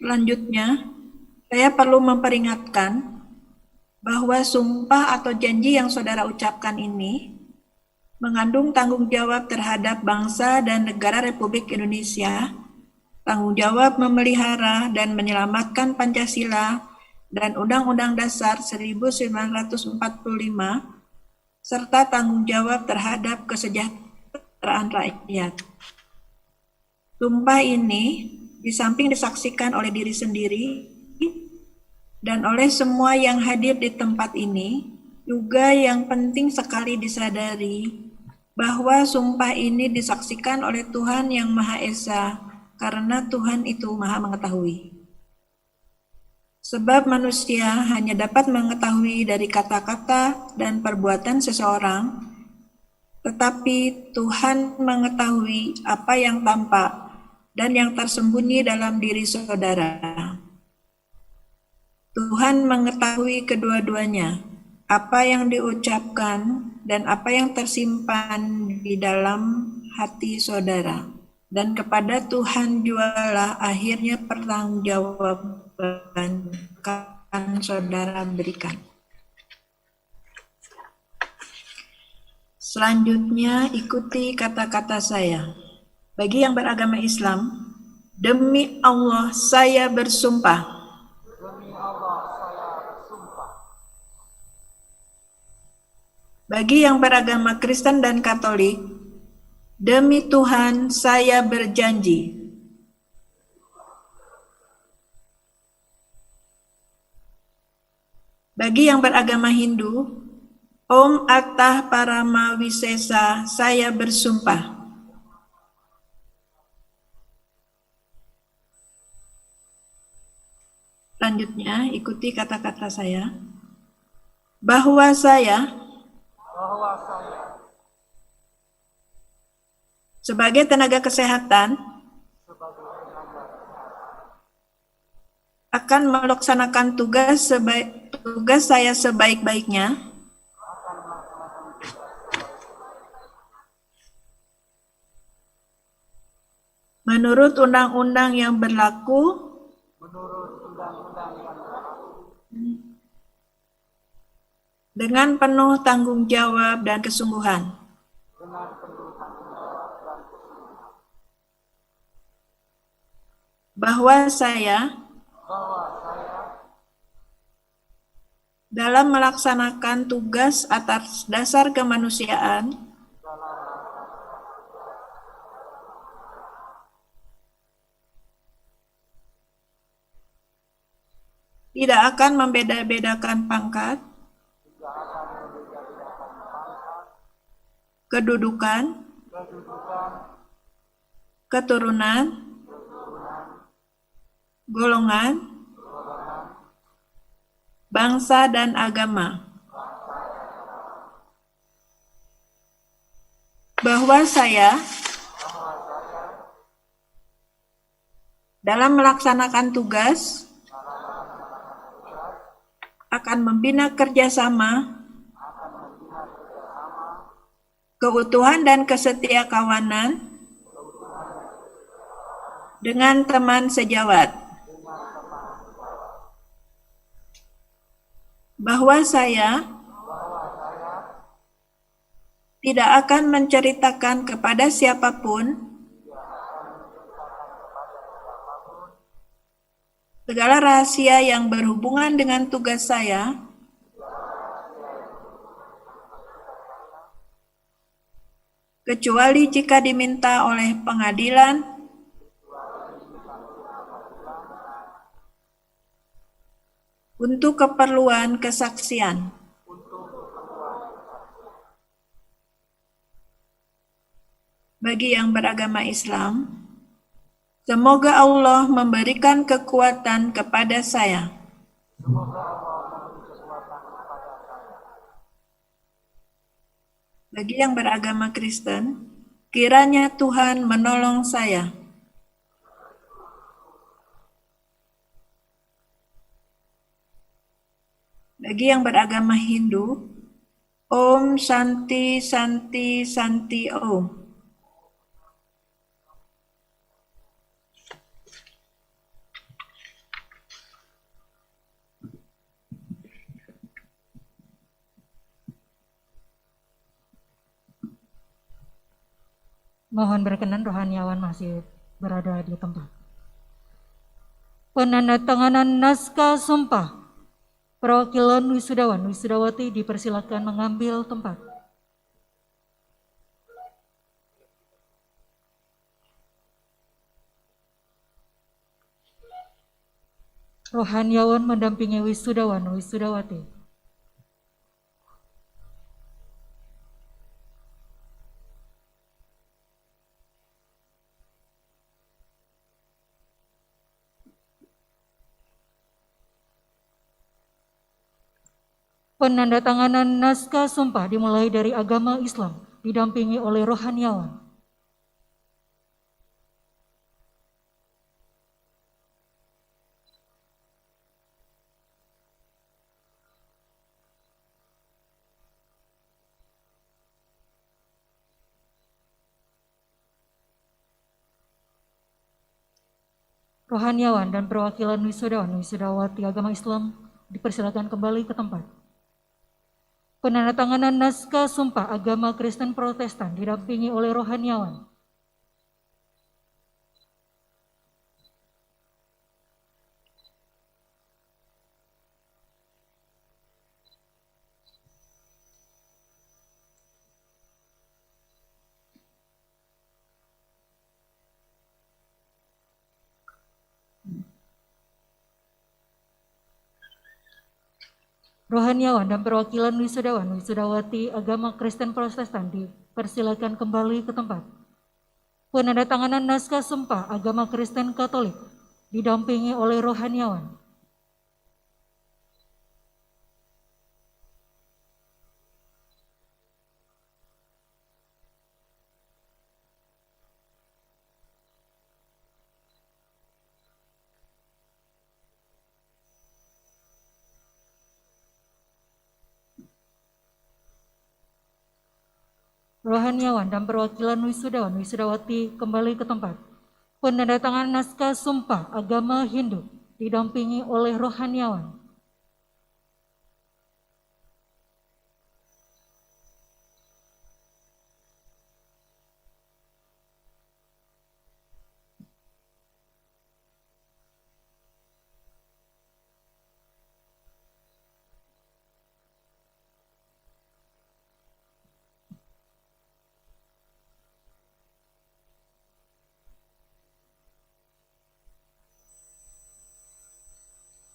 Selanjutnya, saya perlu memperingatkan bahwa sumpah atau janji yang saudara ucapkan ini mengandung tanggung jawab terhadap bangsa dan negara Republik Indonesia, tanggung jawab memelihara dan menyelamatkan Pancasila dan Undang-Undang Dasar 1945, serta tanggung jawab terhadap kesejahteraan rakyat. Sumpah ini di samping disaksikan oleh diri sendiri dan oleh semua yang hadir di tempat ini, juga yang penting sekali disadari bahwa sumpah ini disaksikan oleh Tuhan yang Maha Esa, karena Tuhan itu Maha Mengetahui. Sebab manusia hanya dapat mengetahui dari kata-kata dan perbuatan seseorang, tetapi Tuhan mengetahui apa yang tampak dan yang tersembunyi dalam diri saudara. Tuhan mengetahui kedua-duanya, apa yang diucapkan dan apa yang tersimpan di dalam hati saudara. Dan kepada Tuhan jualah akhirnya pertanggungjawaban akan saudara berikan. Selanjutnya ikuti kata-kata saya. Bagi yang beragama Islam, demi Allah saya bersumpah. Bagi yang beragama Kristen dan Katolik, demi Tuhan saya berjanji. Bagi yang beragama Hindu, Om Attah Parama Wisesa saya bersumpah. Selanjutnya, ikuti kata-kata saya. Bahwa saya sebagai tenaga kesehatan akan melaksanakan tugas saya sebaik-baiknya menurut undang-undang yang berlaku dengan penuh tanggung jawab dan kesungguhan. Bahwa saya dalam melaksanakan tugas atas dasar kemanusiaan tidak akan membeda-bedakan pangkat, kedudukan, keturunan, golongan, bangsa, dan agama. Bahwa saya dalam melaksanakan tugas akan membina kerjasama, keutuhan dan kesetiakawanan dengan teman sejawat. Bahwa saya tidak akan menceritakan kepada siapapun segala rahasia yang berhubungan dengan tugas saya, kecuali jika diminta oleh pengadilan untuk keperluan kesaksian. Bagi yang beragama Islam, semoga Allah memberikan kekuatan kepada saya. Bagi yang beragama Kristen, kiranya Tuhan menolong saya. Bagi yang beragama Hindu, Om Shanti Shanti Shanti Om. Mohon berkenan rohaniawan masih berada di tempat. Penandatanganan naskah sumpah. Perwakilan wisudawan, wisudawati dipersilakan mengambil tempat. Rohaniawan mendampingi wisudawan, wisudawati. Penandatanganan naskah sumpah dimulai dari agama Islam, didampingi oleh rohaniawan. Rohaniawan dan perwakilan wisudawan, wisudawati agama Islam dipersilakan kembali ke tempat. Penandatanganan naskah sumpah agama Kristen Protestan didampingi oleh rohaniawan. Rohaniawan dan perwakilan wisudawan, wisudawati agama Kristen Protestan dipersilakan kembali ke tempat. Penandatanganan naskah sumpah agama Kristen Katolik didampingi oleh rohaniawan. rohaniawan dan perwakilan wisudawan wisudawati kembali ke tempat. Penandatangan naskah sumpah agama Hindu didampingi oleh rohaniawan.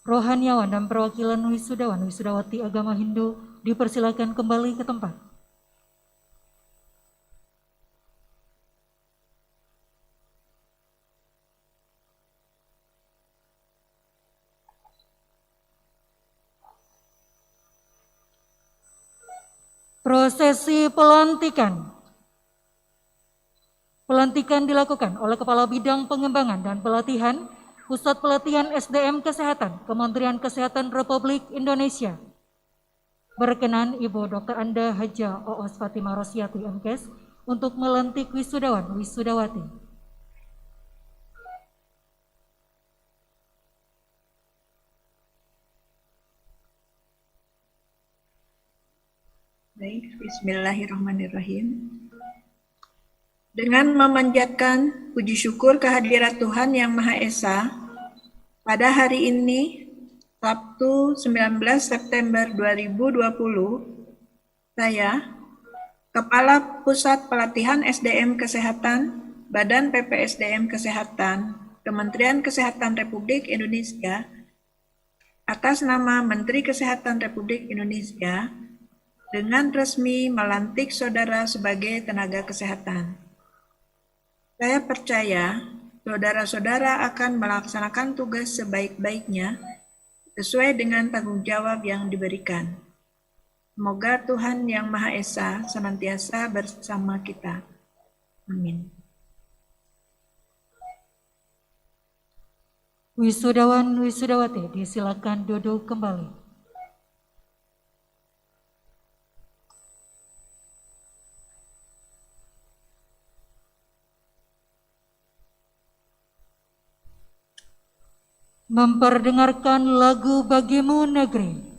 Rohaniawan dan perwakilan wisudawan wisudawati agama Hindu dipersilakan kembali ke tempat. Prosesi pelantikan. Pelantikan dilakukan oleh Kepala Bidang Pengembangan dan Pelatihan Pusat Pelatihan SDM Kesehatan, Kementerian Kesehatan Republik Indonesia. Berkenan Ibu Dr. Anda Haja Oos Fatimah Rosyati MKes untuk melantik wisudawan wisudawati. Baik, bismillahirrahmanirrahim. Dengan memanjatkan puji syukur kehadirat Tuhan Yang Maha Esa, pada hari ini, Sabtu 19 September 2020, saya, Kepala Pusat Pelatihan SDM Kesehatan, Badan PPSDM Kesehatan, Kementerian Kesehatan Republik Indonesia, atas nama Menteri Kesehatan Republik Indonesia, dengan resmi melantik saudara sebagai tenaga kesehatan. Saya percaya saudara-saudara akan melaksanakan tugas sebaik-baiknya sesuai dengan tanggung jawab yang diberikan. Semoga Tuhan Yang Maha Esa senantiasa bersama kita. Amin. Wisudawan wisudawati disilakan duduk kembali. Memperdengarkan lagu Bagimu Negeri.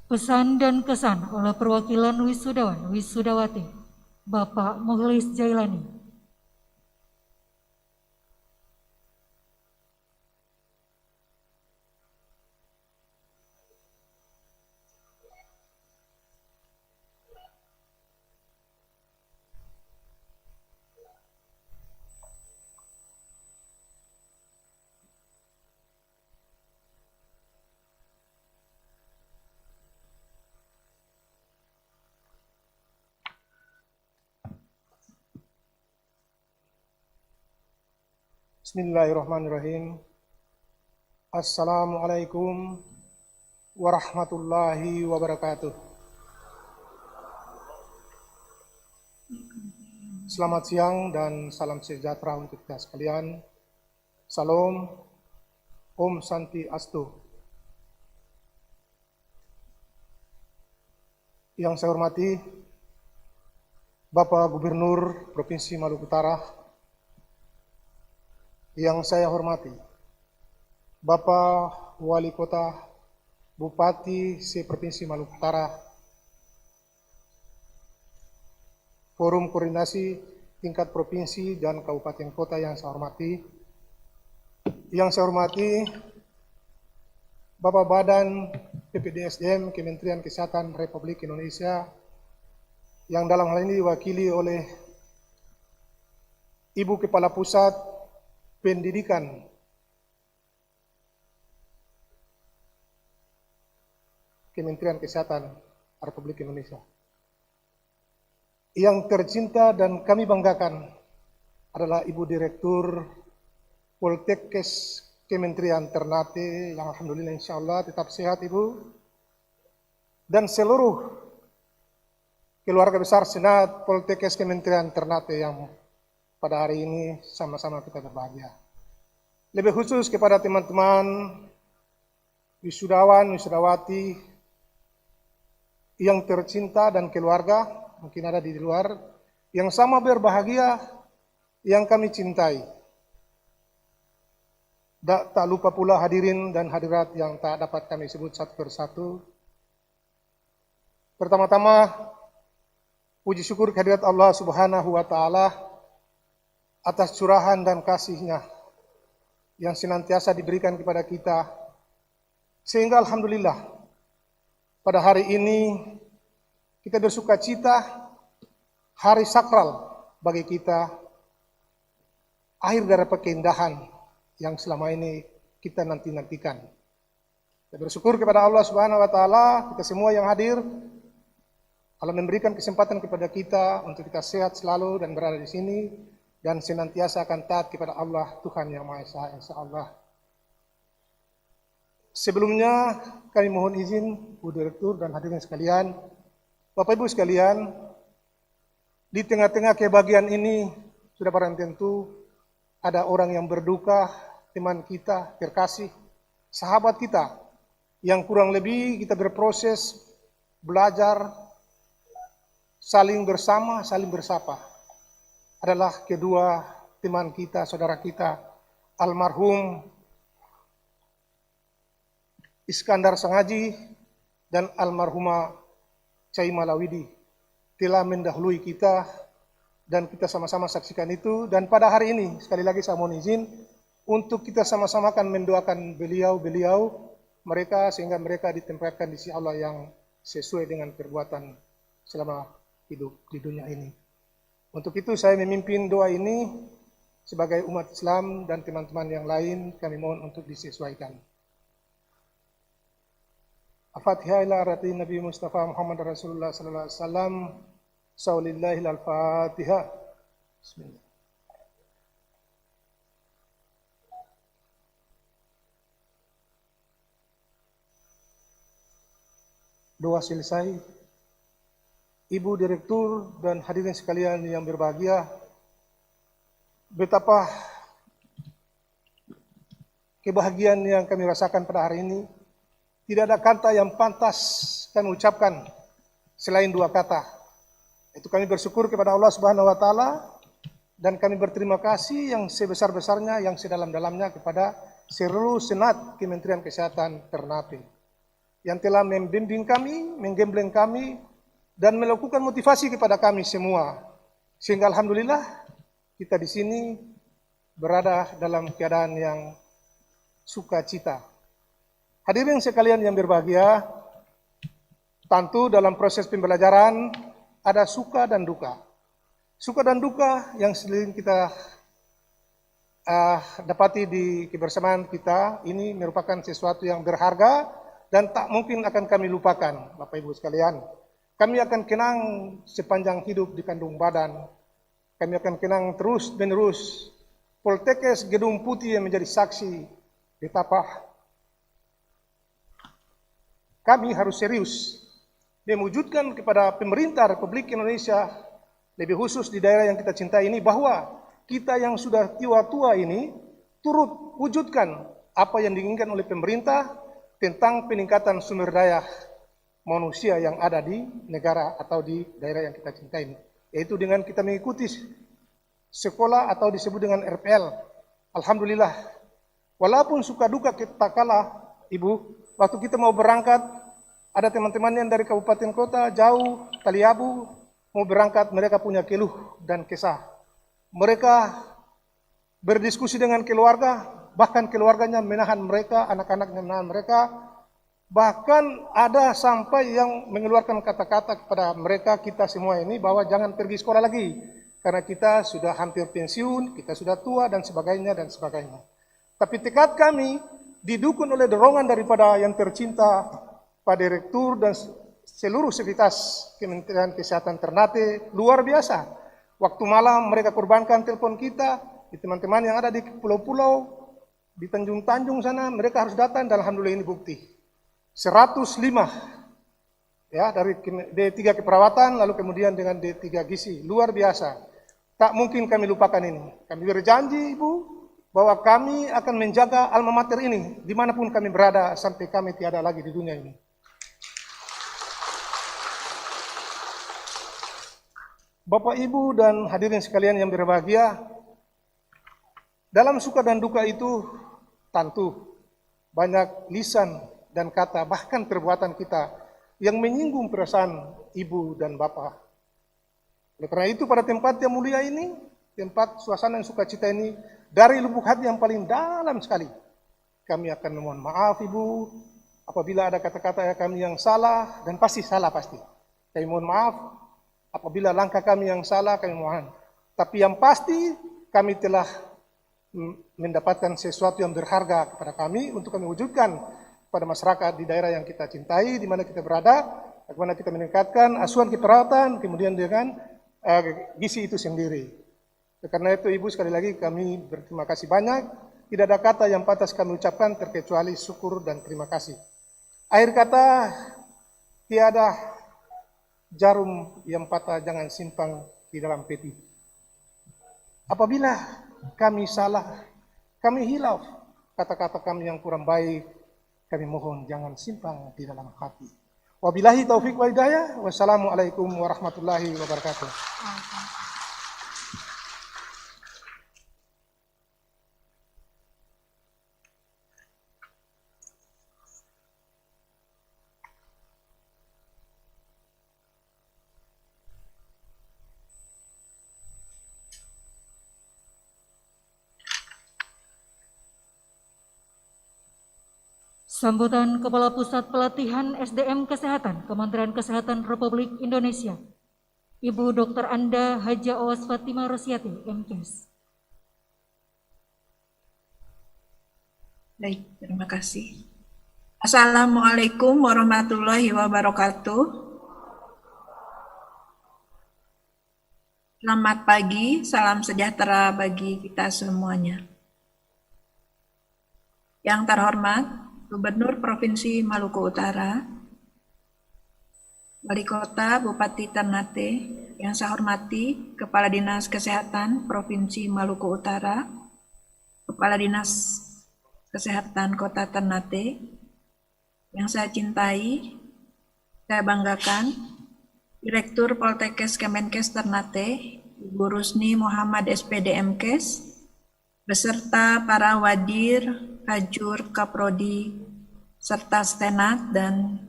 Pesan dan kesan oleh perwakilan wisudawan wisudawati, Bapak Mukhlis Jailani. Bismillahirrahmanirrahim. Assalamualaikum warahmatullahi wabarakatuh. Selamat siang dan salam sejahtera untuk kita sekalian. Salam, Om Santi Astu. Yang saya hormati Bapak Gubernur Provinsi Maluku Utara, yang saya hormati Bapak Wali Kota, Bupati se-Provinsi Maluku Utara, Forum Koordinasi tingkat provinsi dan kabupaten kota yang saya hormati, Bapak Badan PPDSDM Kementerian Kesehatan Republik Indonesia, yang dalam hal ini diwakili oleh Ibu Kepala Pusat Pendidikan Kementerian Kesehatan Republik Indonesia. Yang tercinta dan kami banggakan adalah Ibu Direktur Poltekkes Kementerian Ternate, yang alhamdulillah insya Allah tetap sehat Ibu, dan seluruh keluarga besar Senat Poltekkes Kementerian Ternate yang pada hari ini sama-sama kita berbahagia. Lebih khusus kepada teman-teman wisudawan, wisudawati yang tercinta dan keluarga, mungkin ada di luar, yang sama berbahagia, yang kami cintai. Tak lupa pula hadirin dan hadirat yang tak dapat kami sebut satu persatu. Pertama-tama, puji syukur kehadirat Allah Subhanahu wa Ta'ala atas curahan dan kasih-Nya yang senantiasa diberikan kepada kita, sehingga alhamdulillah pada hari ini kita bersuka cita, hari sakral bagi kita, akhir dari keindahan yang selama ini kita nanti-nantikan. Kita bersyukur kepada Allah Subhanahu wa Ta'ala, kita semua yang hadir, Allah memberikan kesempatan kepada kita untuk kita sehat selalu dan berada di sini, dan senantiasa akan taat kepada Allah Tuhan Yang Maha Esa, insyaallah. Sebelumnya kami mohon izin Bu Direktur dan hadirin sekalian, Bapak Ibu sekalian, di tengah-tengah kebahagiaan ini sudah barang tentu ada orang yang berduka, teman kita, terkasih, sahabat kita, yang kurang lebih kita berproses, belajar, saling bersama, saling bersapa. Adalah kedua teman kita, saudara kita, almarhum Iskandar Sangaji dan almarhumah Cai Malawidi, telah mendahului kita dan kita sama-sama saksikan itu. Dan pada hari ini, sekali lagi saya mohon izin untuk kita sama-sama akan mendoakan beliau-beliau mereka, sehingga mereka ditempatkan di sisi Allah yang sesuai dengan perbuatan selama hidup di dunia ini. Untuk itu saya memimpin doa ini sebagai umat Islam, dan teman-teman yang lain kami mohon untuk disesuaikan. Al-Fatihah ila rati Nabi Mustafa Muhammad Rasulullah sallallahu alaihi wasallam. Saulillahil al-Fatihah. Bismillah. Doa selesai. Ibu Direktur dan hadirin sekalian yang berbahagia, betapa kebahagiaan yang kami rasakan pada hari ini. Tidak ada kata yang pantas kami ucapkan selain dua kata. Itu kami bersyukur kepada Allah Subhanahu wa Ta'ala, dan kami berterima kasih yang sebesar-besarnya, yang sedalam-dalamnya kepada seluruh Senat Kementerian Kesehatan Ternate. yang telah membimbing kami, menggembleng kami, dan melakukan motivasi kepada kami semua. Sehingga alhamdulillah kita di sini berada dalam keadaan yang sukacita. Hadirin sekalian yang berbahagia, tentu dalam proses pembelajaran ada suka dan duka. Suka dan duka yang sering kita dapati di kebersamaan kita ini merupakan sesuatu yang berharga dan tak mungkin akan kami lupakan, Bapak Ibu sekalian. Kami akan kenang sepanjang hidup di kandung badan. Kami akan kenang terus menerus Poltekkes Gedung Putih yang menjadi saksi betapa kami harus serius mewujudkan kepada pemerintah Republik Indonesia, lebih khusus di daerah yang kita cintai ini, bahwa kita yang sudah tua-tua ini turut wujudkan apa yang diinginkan oleh pemerintah tentang peningkatan sumber daya manusia yang ada di negara atau di daerah yang kita cintai ini, yaitu dengan kita mengikuti sekolah atau disebut dengan RPL. Alhamdulillah, walaupun suka duka kita kalah, Ibu, waktu kita mau berangkat, ada teman-teman yang dari kabupaten kota jauh, Taliabu, mau berangkat, mereka punya keluh dan kesah. Mereka berdiskusi dengan keluarga, bahkan keluarganya menahan mereka, anak-anaknya menahan mereka, bahkan ada sampai yang mengeluarkan kata-kata kepada mereka, kita semua ini, bahwa jangan pergi sekolah lagi, karena kita sudah hampir pensiun, kita sudah tua, dan sebagainya, dan sebagainya. Tapi tekad kami didukung oleh dorongan daripada yang tercinta Pak Direktur dan seluruh sivitas Kementerian Kesehatan Ternate, luar biasa. Waktu malam mereka korbankan telepon kita, di teman-teman yang ada di pulau-pulau, di Tanjung-Tanjung sana, mereka harus datang, dan alhamdulillah ini bukti. 105 ya dari D3 keperawatan, lalu kemudian dengan D3 gizi, luar biasa. Tak mungkin kami lupakan ini. Kami berjanji, Ibu, bahwa kami akan menjaga alma mater ini dimanapun kami berada sampai kami tiada lagi di dunia ini. Bapak, Ibu, dan hadirin sekalian yang berbahagia, dalam suka dan duka itu tentu banyak lisan dan kata, bahkan perbuatan kita yang menyinggung perasaan ibu dan bapak. Oleh karena itu pada tempat yang mulia ini, tempat suasana yang sukacita ini, dari lubuk hati yang paling dalam sekali, kami akan memohon maaf, Ibu, apabila ada kata-kata kami yang salah, dan pasti salah pasti. Kami mohon maaf apabila langkah kami yang salah, kami mohon. Tapi yang pasti kami telah mendapatkan sesuatu yang berharga kepada kami untuk kami wujudkan pada masyarakat di daerah yang kita cintai, di mana kita berada, bagaimana kita meningkatkan asuhan keperawatan, kemudian dengan gizi itu sendiri. Karena itu, Ibu, sekali lagi kami berterima kasih banyak. Tidak ada kata yang pantas kami ucapkan terkecuali syukur dan terima kasih. Akhir kata, tiada jarum yang patah jangan simpang di dalam peti. Apabila kami salah, kami hilaf, kata-kata kami yang kurang baik, kami mohon jangan simpang di dalam hati. Wabillahi taufiq wa hidayah. Wassalamualaikum warahmatullahi wabarakatuh. Sambutan Kepala Pusat Pelatihan SDM Kesehatan Kementerian Kesehatan Republik Indonesia, Ibu Dr. Anda Haja Oos Fatimah Rosyati, MKes. Baik, terima kasih. Assalamualaikum warahmatullahi wabarakatuh. Selamat pagi, salam sejahtera bagi kita semuanya. Yang terhormat, Gubernur Provinsi Maluku Utara, Wali Kota Bupati Ternate, yang saya hormati Kepala Dinas Kesehatan Provinsi Maluku Utara, Kepala Dinas Kesehatan Kota Ternate, yang saya cintai, saya banggakan, Direktur Poltekkes Kemenkes Ternate, Ibu Rusni Muhammad SPD MKes, beserta para wadir, kajur, kaprodi, serta Senat dan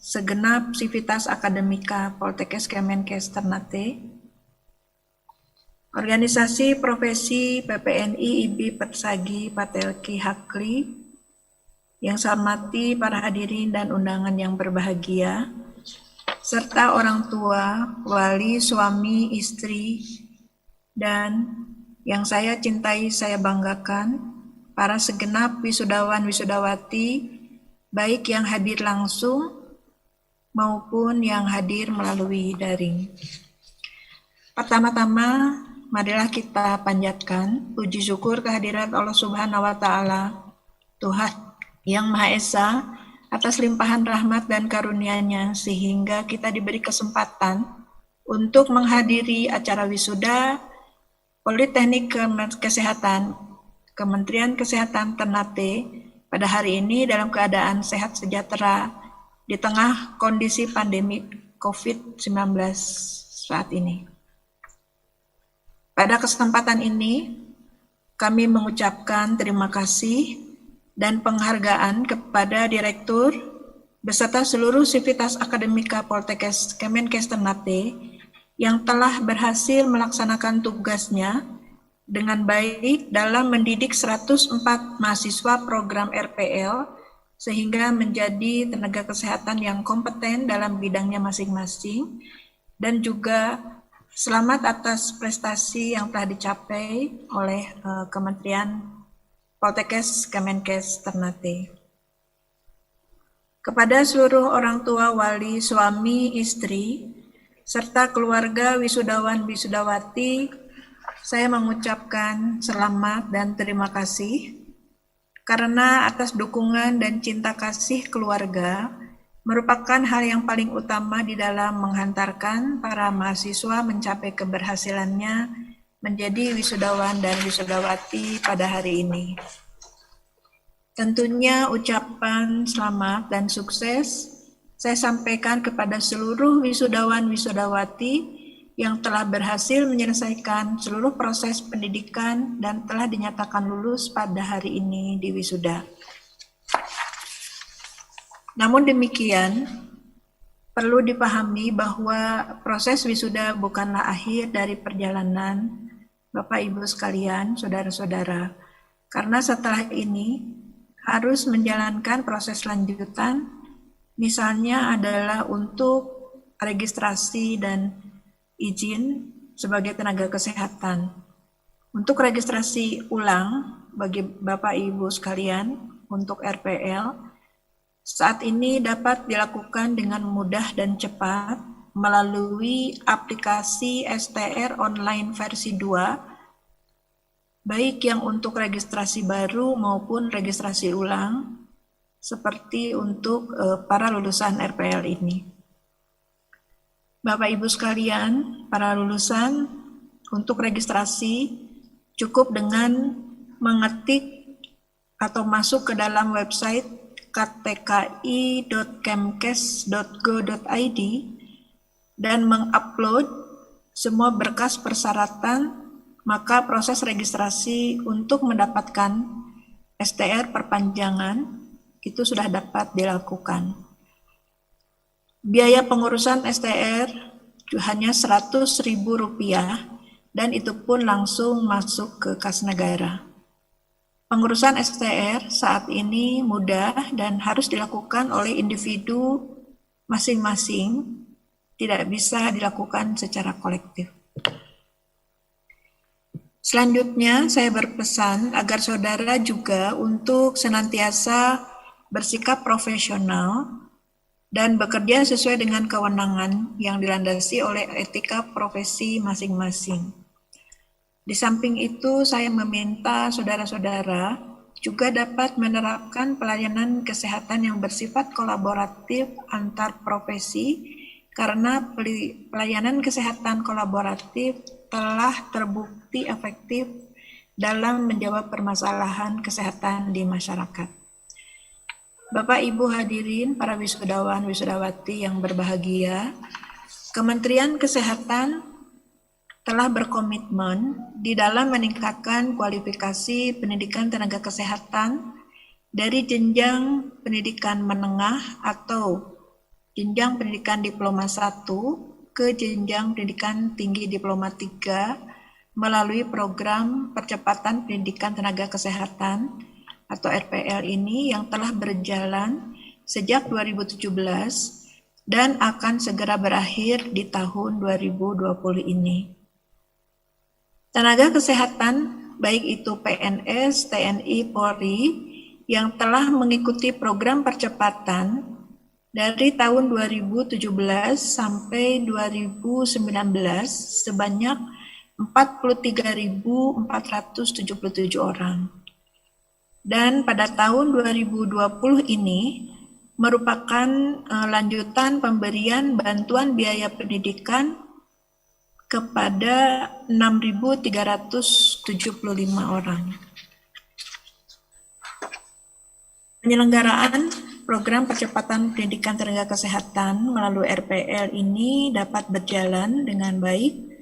segenap sivitas akademika Poltekkes Kemenkes Ternate, organisasi profesi PPNI IBI Persagi Patelki Hakli, yang saya hormati para hadirin dan undangan yang berbahagia, serta orang tua, wali, suami, istri, dan yang saya cintai, saya banggakan, para segenap wisudawan wisudawati, baik yang hadir langsung maupun yang hadir melalui daring. Pertama-tama, marilah kita panjatkan puji syukur kehadirat Allah Subhanahu wa Ta'ala, Tuhan yang Maha Esa, atas limpahan rahmat dan karunia-Nya sehingga kita diberi kesempatan untuk menghadiri acara wisuda Politeknik Kesehatan Kementerian Kesehatan Ternate pada hari ini dalam keadaan sehat sejahtera di tengah kondisi pandemi COVID-19 saat ini. Pada kesempatan ini, kami mengucapkan terima kasih dan penghargaan kepada Direktur beserta seluruh sivitas akademika Poltekkes Kemenkes Ternate yang telah berhasil melaksanakan tugasnya dengan baik dalam mendidik 104 mahasiswa program RPL sehingga menjadi tenaga kesehatan yang kompeten dalam bidangnya masing-masing, dan juga selamat atas prestasi yang telah dicapai oleh Kementerian Poltekkes Kemenkes Ternate. Kepada seluruh orang tua, wali, suami, istri, serta keluarga wisudawan wisudawati, saya mengucapkan selamat dan terima kasih karena atas dukungan dan cinta kasih keluarga merupakan hal yang paling utama di dalam menghantarkan para mahasiswa mencapai keberhasilannya menjadi wisudawan dan wisudawati pada hari ini. Tentunya ucapan selamat dan sukses saya sampaikan kepada seluruh wisudawan wisudawati yang telah berhasil menyelesaikan seluruh proses pendidikan dan telah dinyatakan lulus pada hari ini di wisuda. Namun demikian, perlu dipahami bahwa proses wisuda bukanlah akhir dari perjalanan Bapak Ibu sekalian, saudara-saudara, karena setelah ini harus menjalankan proses lanjutan, misalnya adalah untuk registrasi dan izin sebagai tenaga kesehatan. Untuk registrasi ulang bagi Bapak Ibu sekalian untuk RPL, saat ini dapat dilakukan dengan mudah dan cepat melalui aplikasi STR online versi 2, baik yang untuk registrasi baru maupun registrasi ulang, seperti untuk para lulusan RPL ini. Bapak Ibu sekalian, para lulusan, untuk registrasi cukup dengan mengetik atau masuk ke dalam website ktki.kemkes.go.id dan mengupload semua berkas persyaratan, maka proses registrasi untuk mendapatkan STR perpanjangan itu sudah dapat dilakukan. Biaya pengurusan STR hanya Rp100.000 dan itu pun langsung masuk ke kas negara. Pengurusan STR saat ini mudah dan harus dilakukan oleh individu masing-masing, tidak bisa dilakukan secara kolektif. Selanjutnya, saya berpesan agar saudara juga untuk senantiasa bersikap profesional dan bekerja sesuai dengan kewenangan yang dilandasi oleh etika profesi masing-masing. Di samping itu, saya meminta saudara-saudara juga dapat menerapkan pelayanan kesehatan yang bersifat kolaboratif antar profesi, karena pelayanan kesehatan kolaboratif telah terbukti efektif dalam menjawab permasalahan kesehatan di masyarakat. Bapak Ibu hadirin, para wisudawan wisudawati yang berbahagia, Kementerian Kesehatan telah berkomitmen di dalam meningkatkan kualifikasi pendidikan tenaga kesehatan dari jenjang pendidikan menengah atau jenjang pendidikan diploma 1 ke jenjang pendidikan tinggi diploma 3 melalui program percepatan pendidikan tenaga kesehatan atau RPL ini yang telah berjalan sejak 2017 dan akan segera berakhir di tahun 2020 ini. Tenaga kesehatan, baik itu PNS, TNI, Polri, yang telah mengikuti program percepatan dari tahun 2017 sampai 2019 sebanyak 43.477 orang. Dan pada tahun 2020 ini merupakan lanjutan pemberian bantuan biaya pendidikan kepada 6.375 orang. Penyelenggaraan program percepatan pendidikan tenaga kesehatan melalui RPL ini dapat berjalan dengan baik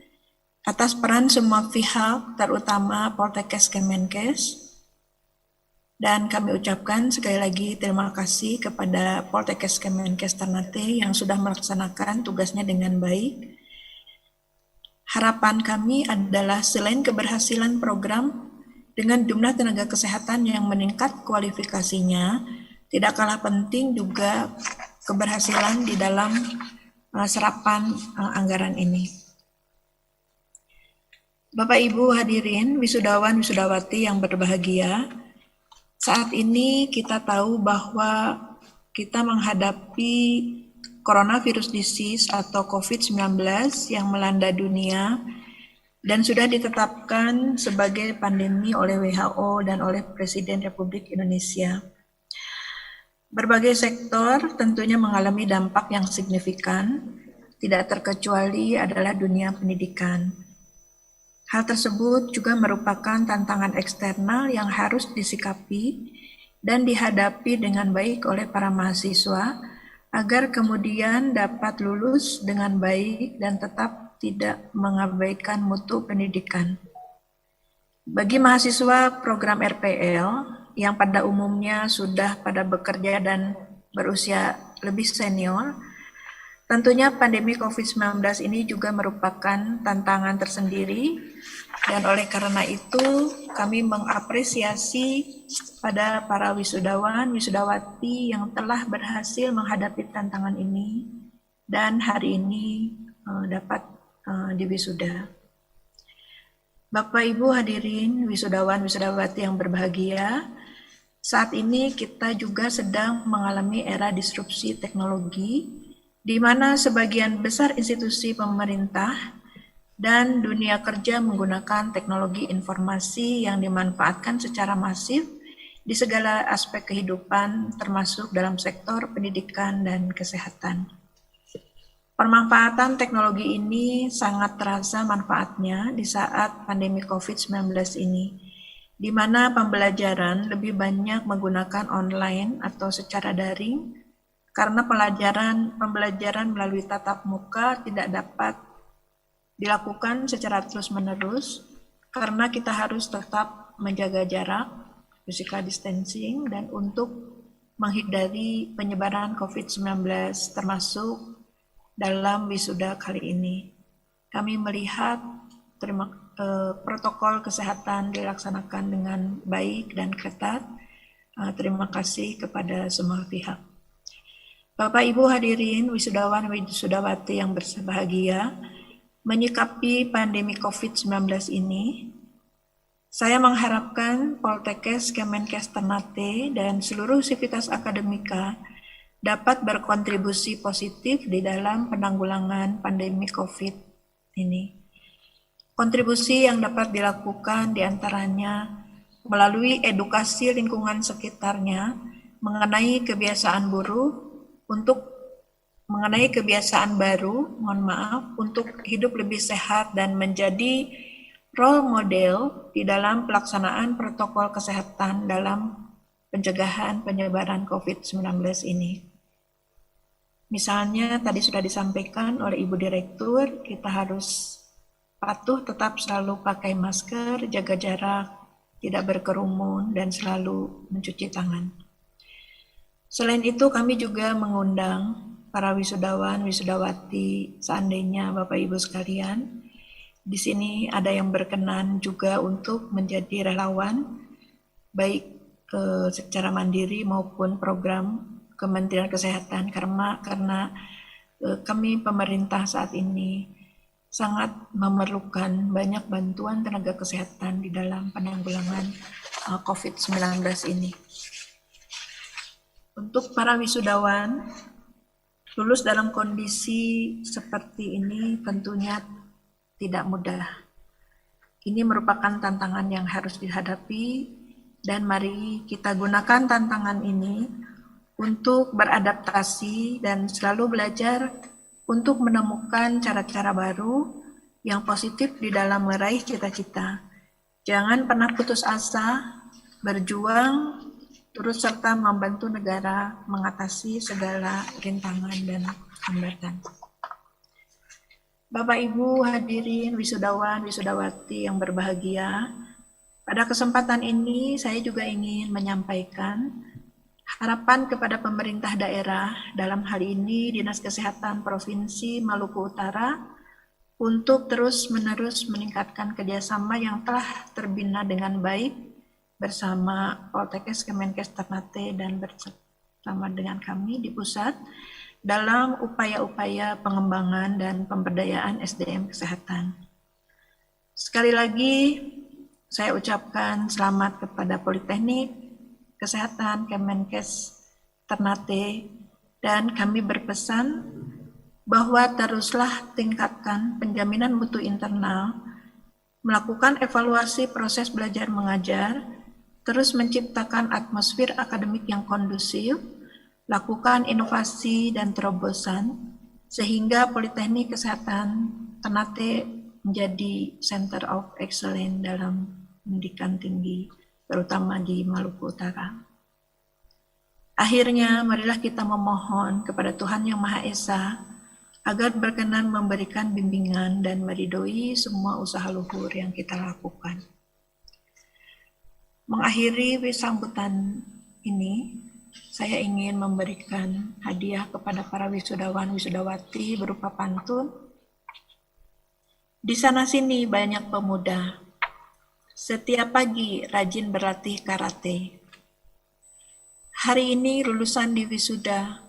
atas peran semua pihak, terutama Poltekkes Kemenkes. Dan kami ucapkan sekali lagi terima kasih kepada Poltekkes Kemenkes Ternate yang sudah melaksanakan tugasnya dengan baik. Harapan kami adalah selain keberhasilan program dengan jumlah tenaga kesehatan yang meningkat kualifikasinya, tidak kalah penting juga keberhasilan di dalam serapan anggaran ini. Bapak Ibu hadirin, wisudawan wisudawati yang berbahagia, saat ini kita tahu bahwa kita menghadapi coronavirus disease atau COVID-19 yang melanda dunia dan sudah ditetapkan sebagai pandemi oleh WHO dan oleh Presiden Republik Indonesia. Berbagai sektor tentunya mengalami dampak yang signifikan, tidak terkecuali adalah dunia pendidikan. Hal tersebut juga merupakan tantangan eksternal yang harus disikapi dan dihadapi dengan baik oleh para mahasiswa agar kemudian dapat lulus dengan baik dan tetap tidak mengabaikan mutu pendidikan. Bagi mahasiswa program RPL yang pada umumnya sudah pada bekerja dan berusia lebih senior, tentunya pandemi COVID-19 ini juga merupakan tantangan tersendiri dan oleh karena itu kami mengapresiasi pada para wisudawan, wisudawati yang telah berhasil menghadapi tantangan ini dan hari ini dapat diwisuda. Bapak Ibu hadirin wisudawan, wisudawati yang berbahagia, saat ini kita juga sedang mengalami era disrupsi teknologi di mana sebagian besar institusi pemerintah dan dunia kerja menggunakan teknologi informasi yang dimanfaatkan secara masif di segala aspek kehidupan, termasuk dalam sektor pendidikan dan kesehatan. Pemanfaatan teknologi ini sangat terasa manfaatnya di saat pandemi COVID-19 ini, di mana pembelajaran lebih banyak menggunakan online atau secara daring, karena pembelajaran melalui tatap muka tidak dapat dilakukan secara terus-menerus karena kita harus tetap menjaga jarak, physical distancing, dan untuk menghindari penyebaran COVID-19 termasuk dalam wisuda kali ini. Kami melihat protokol kesehatan dilaksanakan dengan baik dan ketat. Terima kasih kepada semua pihak. Bapak Ibu hadirin wisudawan wisudawati yang berbahagia, menyikapi pandemi COVID-19 ini, saya mengharapkan Poltekkes Kemenkes Ternate dan seluruh sivitas akademika dapat berkontribusi positif di dalam penanggulangan pandemi COVID ini. Kontribusi yang dapat dilakukan diantaranya melalui edukasi lingkungan sekitarnya mengenai kebiasaan buruh, mengenai kebiasaan baru, untuk hidup lebih sehat dan menjadi role model di dalam pelaksanaan protokol kesehatan dalam pencegahan penyebaran COVID-19 ini. Misalnya tadi sudah disampaikan oleh Ibu Direktur, kita harus patuh tetap selalu pakai masker, jaga jarak, tidak berkerumun, dan selalu mencuci tangan. Selain itu, kami juga mengundang para wisudawan, wisudawati, seandainya Bapak Ibu sekalian, di sini ada yang berkenan juga untuk menjadi relawan, baik secara mandiri maupun program Kementerian Kesehatan, karena kami pemerintah saat ini sangat memerlukan banyak bantuan tenaga kesehatan di dalam penanggulangan COVID-19 ini. Untuk para wisudawan, lulus dalam kondisi seperti ini tentunya tidak mudah. Ini merupakan tantangan yang harus dihadapi, dan mari kita gunakan tantangan ini untuk beradaptasi dan selalu belajar untuk menemukan cara-cara baru yang positif di dalam meraih cita-cita. Jangan pernah putus asa, berjuang, turut serta membantu negara mengatasi segala rintangan dan hambatan. Bapak Ibu hadirin wisudawan, wisudawati yang berbahagia, pada kesempatan ini saya juga ingin menyampaikan harapan kepada pemerintah daerah, dalam hal ini Dinas Kesehatan Provinsi Maluku Utara, untuk terus-menerus meningkatkan kerjasama yang telah terbina dengan baik bersama Poltekkes, Kemenkes Ternate, dan bersama dengan kami di pusat dalam upaya-upaya pengembangan dan pemberdayaan SDM kesehatan. Sekali lagi, saya ucapkan selamat kepada Politeknik Kesehatan Kemenkes Ternate, dan kami berpesan bahwa teruslah tingkatkan penjaminan mutu internal, melakukan evaluasi proses belajar mengajar, terus menciptakan atmosfer akademik yang kondusif, lakukan inovasi dan terobosan, sehingga Politeknik Kesehatan Ternate menjadi Center of Excellence dalam pendidikan tinggi, terutama di Maluku Utara. Akhirnya, marilah kita memohon kepada Tuhan Yang Maha Esa agar berkenan memberikan bimbingan dan meridhoi semua usaha luhur yang kita lakukan. Mengakhiri sambutan ini, saya ingin memberikan hadiah kepada para wisudawan wisudawati berupa pantun. Di sana-sini banyak pemuda, setiap pagi rajin berlatih karate. Hari ini lulusan di wisuda,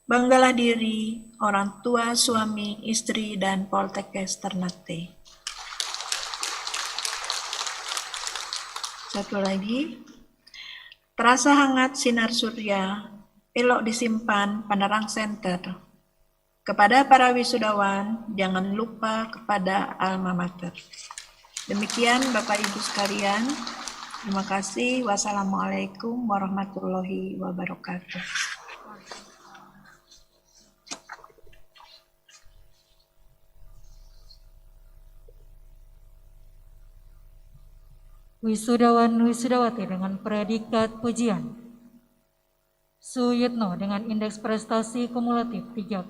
banggalah diri, orang tua, suami, istri, dan Poltekkes Ternate. Satu lagi, terasa hangat sinar surya, elok disimpan penerang senter. Kepada para wisudawan, jangan lupa kepada alma mater. Demikian Bapak Ibu sekalian, terima kasih. Wassalamualaikum warahmatullahi wabarakatuh. Wisudawan wisudawati dengan predikat pujian. Suyitno dengan indeks prestasi kumulatif 3,69.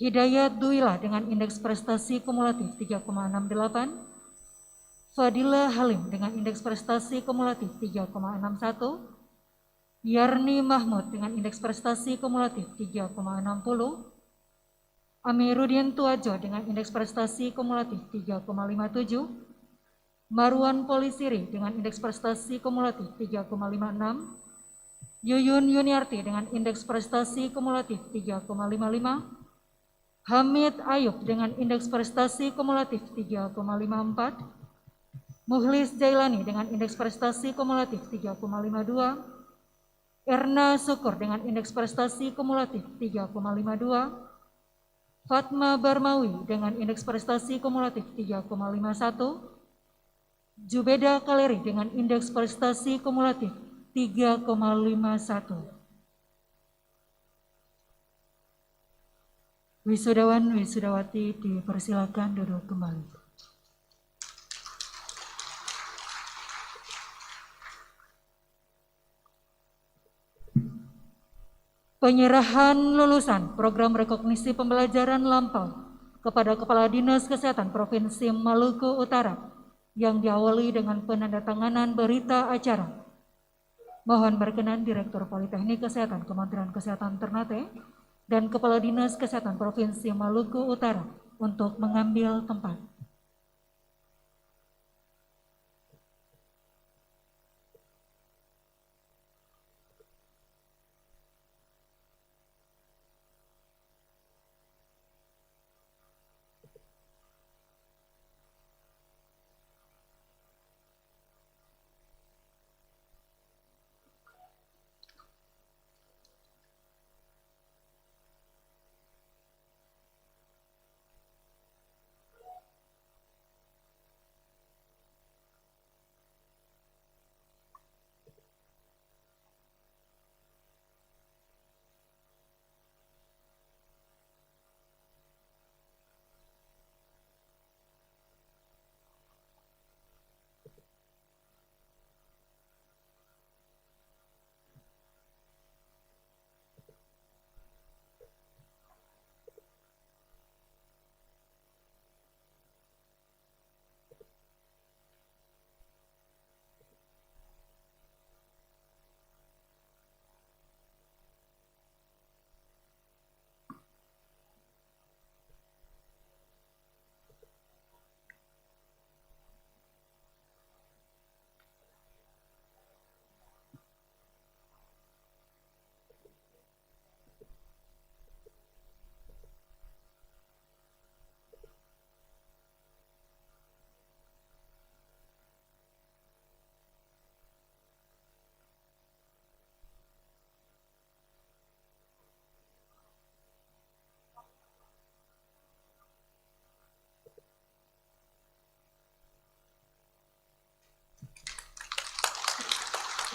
Hidayat Duila dengan indeks prestasi kumulatif 3,68. Fadila Halim dengan indeks prestasi kumulatif 3,61. Yarni Mahmud dengan indeks prestasi kumulatif 3,60. Amiruddin Tuajo dengan indeks prestasi kumulatif 3,57. Marwan Polisiri dengan indeks prestasi kumulatif 3,56. Yuyun Yuniarti dengan indeks prestasi kumulatif 3,55. Hamid Ayub dengan indeks prestasi kumulatif 3,54. Muhlis Jailani dengan indeks prestasi kumulatif 3,52. Erna Syukur dengan indeks prestasi kumulatif 3,52. Fatma Barmawi dengan indeks prestasi kumulatif 3,51. Jubeda Kaleri dengan indeks prestasi kumulatif 3,51. Wisudawan wisudawati dipersilakan duduk kembali. Penyerahan lulusan program rekognisi pembelajaran lampau kepada Kepala Dinas Kesehatan Provinsi Maluku Utara yang diawali dengan penandatanganan berita acara. Mohon berkenan Direktur Politeknik Kesehatan Kementerian Kesehatan Ternate dan Kepala Dinas Kesehatan Provinsi Maluku Utara untuk mengambil tempat.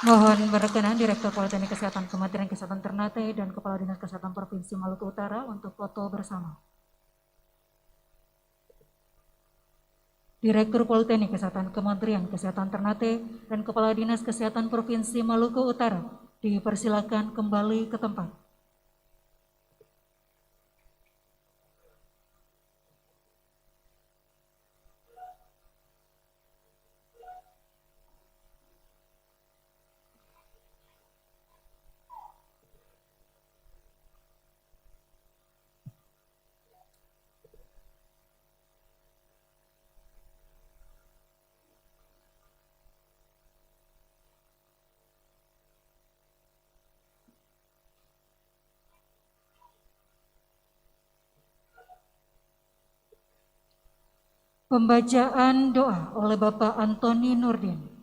Mohon berkenan Direktur Politeknik Kesehatan Kementerian Kesehatan Ternate dan Kepala Dinas Kesehatan Provinsi Maluku Utara untuk foto bersama. Direktur Politeknik Kesehatan Kementerian Kesehatan Ternate dan Kepala Dinas Kesehatan Provinsi Maluku Utara dipersilakan kembali ke tempat. Pembacaan doa oleh Bapak Antoni Nurdin.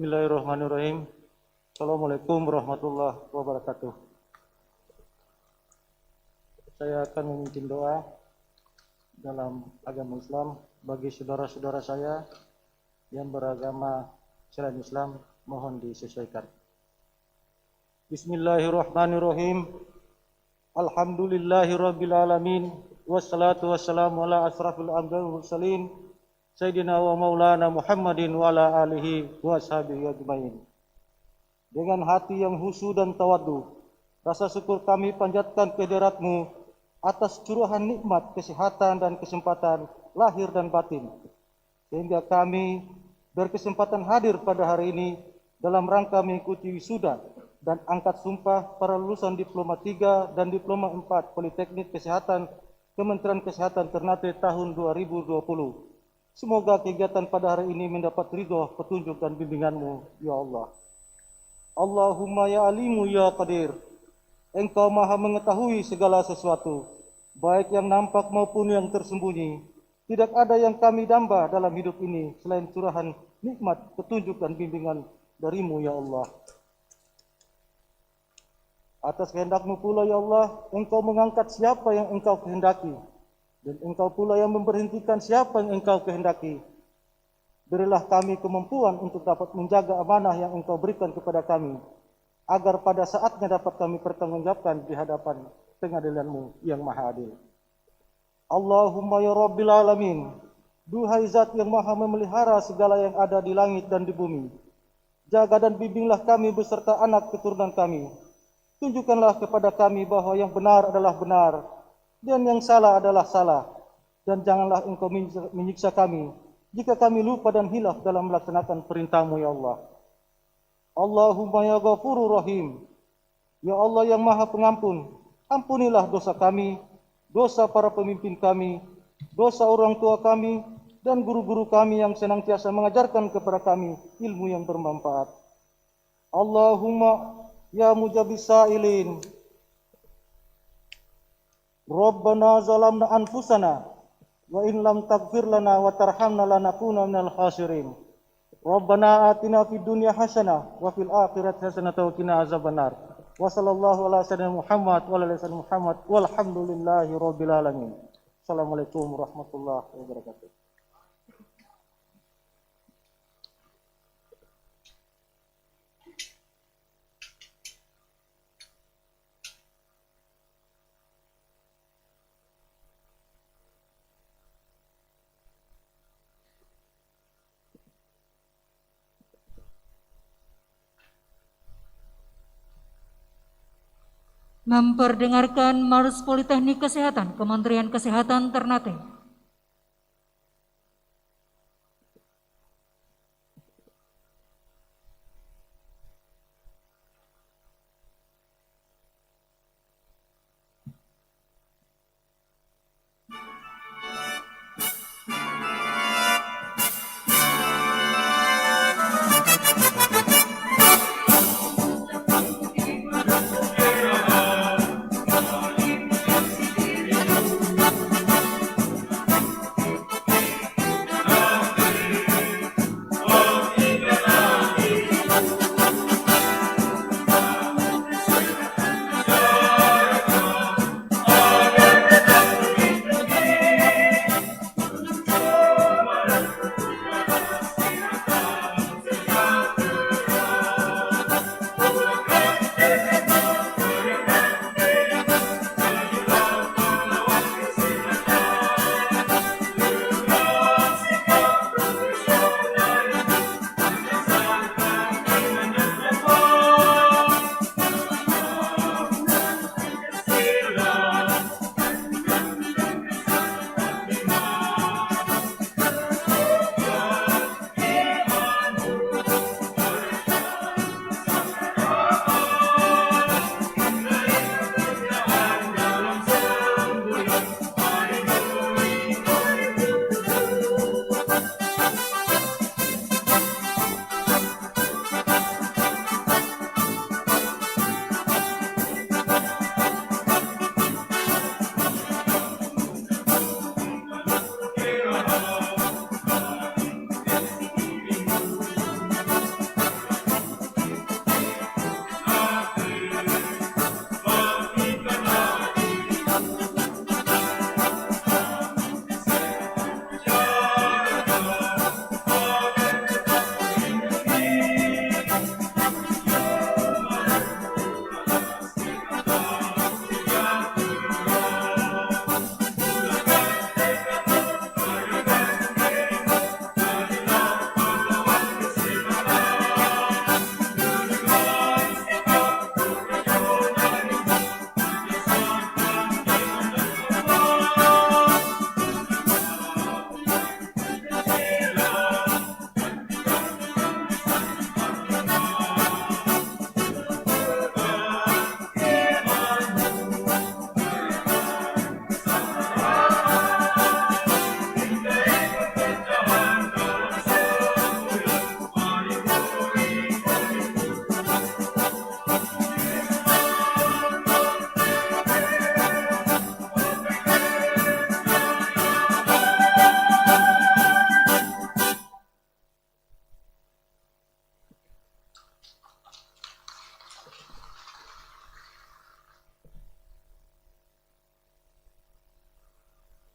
Bismillahirrahmanirrahim. Assalamualaikum warahmatullahi wabarakatuh. Saya akan memimpin doa dalam agama Islam bagi saudara-saudara saya yang beragama selain Islam, mohon disesuaikan. Bismillahirrahmanirrahim. Alhamdulillahirabbil alamin wassalatu wassalamu ala asrafil anbiya'i wal mursalin Sayyidina wa Maulana Muhammadin wa ala alihi wa ashabihi ajmain. Dengan hati yang khusyuk dan tawadhu, rasa syukur kami panjatkan kehadirat-Mu atas curahan nikmat kesehatan dan kesempatan lahir dan batin, sehingga kami berkesempatan hadir pada hari ini dalam rangka mengikuti wisuda dan angkat sumpah para lulusan Diploma 3 dan Diploma 4 Politeknik Kesehatan Kementerian Kesehatan Ternate tahun 2020. Semoga kegiatan pada hari ini mendapat ridho, petunjuk dan bimbingan-Mu, ya Allah. Allahumma ya alimu ya qadir. Engkau maha mengetahui segala sesuatu, baik yang nampak maupun yang tersembunyi. Tidak ada yang kami damba dalam hidup ini selain curahan nikmat, petunjuk dan bimbingan dari-Mu, ya Allah. Atas kehendak-Mu pula, ya Allah, Engkau mengangkat siapa yang Engkau kehendaki, dan Engkau pula yang memberhentikan siapa yang Engkau kehendaki. Berilah kami kemampuan untuk dapat menjaga amanah yang Engkau berikan kepada kami, agar pada saatnya dapat kami pertanggungjawabkan di hadapan pengadilan-Mu yang maha adil. Allahumma ya Rabbil Alamin, duhai Zat yang maha memelihara segala yang ada di langit dan di bumi, jaga dan bimbinglah kami beserta anak keturunan kami. Tunjukkanlah kepada kami bahwa yang benar adalah benar, dan yang salah adalah salah. Dan janganlah Engkau menyiksa kami, jika kami lupa dan hilaf dalam melaksanakan perintah-Mu ya Allah. Allahumma ya Ghafurur Rahim, ya Allah yang maha pengampun, ampunilah dosa kami, dosa para pemimpin kami, dosa orang tua kami, dan guru-guru kami yang senantiasa mengajarkan kepada kami ilmu yang bermanfaat. Allahumma ya mujabis sa'ilin, Rabbana zalamna anfusana, wa in lam taghfir lana wa tarhamna lanakuna minal khasirin. Rabbana atina fid dunya hasanah wa fil akhirati hasanah wa qina azabannar. Wa sallallahu ala sayyidina Muhammad wa ala ali Muhammad walhamdulillahi rabbil alamin. Assalamualaikum warahmatullahi wabarakatuh. Memperdengarkan Mars Politeknik Kesehatan Kementerian Kesehatan Ternate.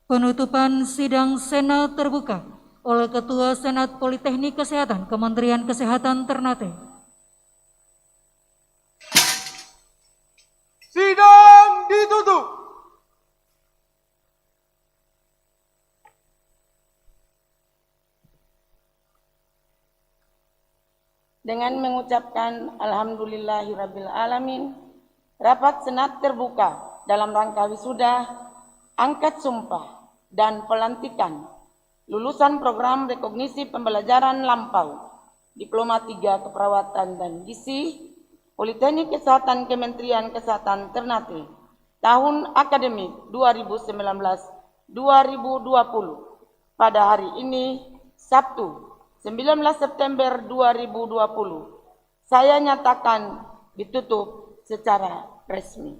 Penutupan sidang Senat terbuka oleh Ketua Senat Politeknik Kesehatan Kementerian Kesehatan Ternate. Sidang ditutup. Dengan mengucapkan Alhamdulillahirabbil alamin, rapat Senat terbuka dalam rangka wisuda, angkat sumpah dan pelantikan lulusan program rekognisi pembelajaran lampau Diploma 3 Keperawatan dan Gizi Politeknik Kesehatan Kementerian Kesehatan Ternate tahun akademik 2019-2020 pada hari ini Sabtu 19 September 2020 saya nyatakan ditutup secara resmi.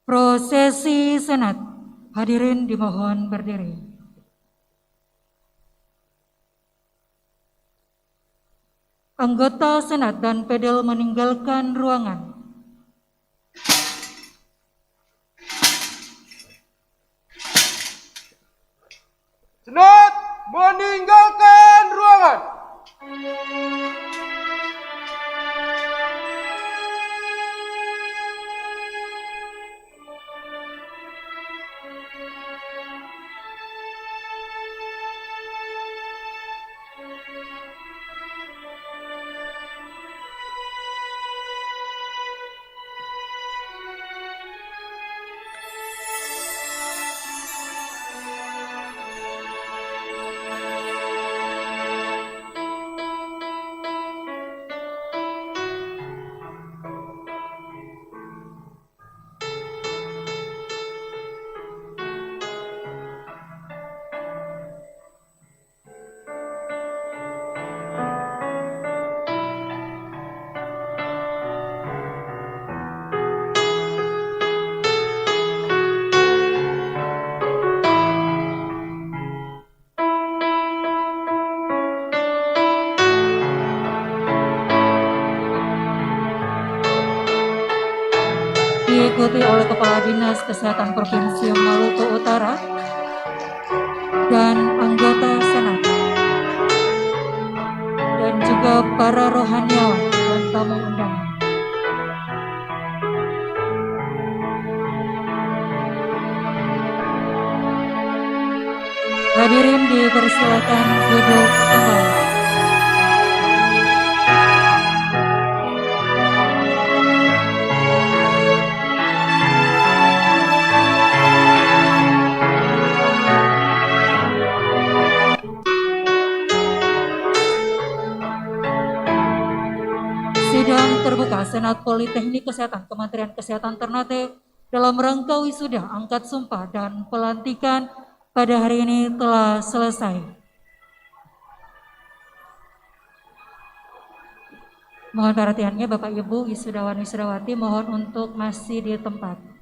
Prosesi Senat, hadirin dimohon berdiri. Anggota Senat dan Pedel meninggalkan ruangan. Senat meninggalkan ruangan. Diikuti oleh Kepala Dinas Kesehatan Provinsi Maluku Utara dan anggota Senat, dan juga para rohaniawan dan tamu undangan. Hadirin dipersilakan duduk kembali. Sidang terbuka Senat Politeknik Kesehatan Kementerian Kesehatan Ternate dalam rangka wisuda, angkat sumpah dan pelantikan pada hari ini telah selesai. Mohon perhatiannya Bapak Ibu wisudawan wisudawati, mohon untuk masih di tempat.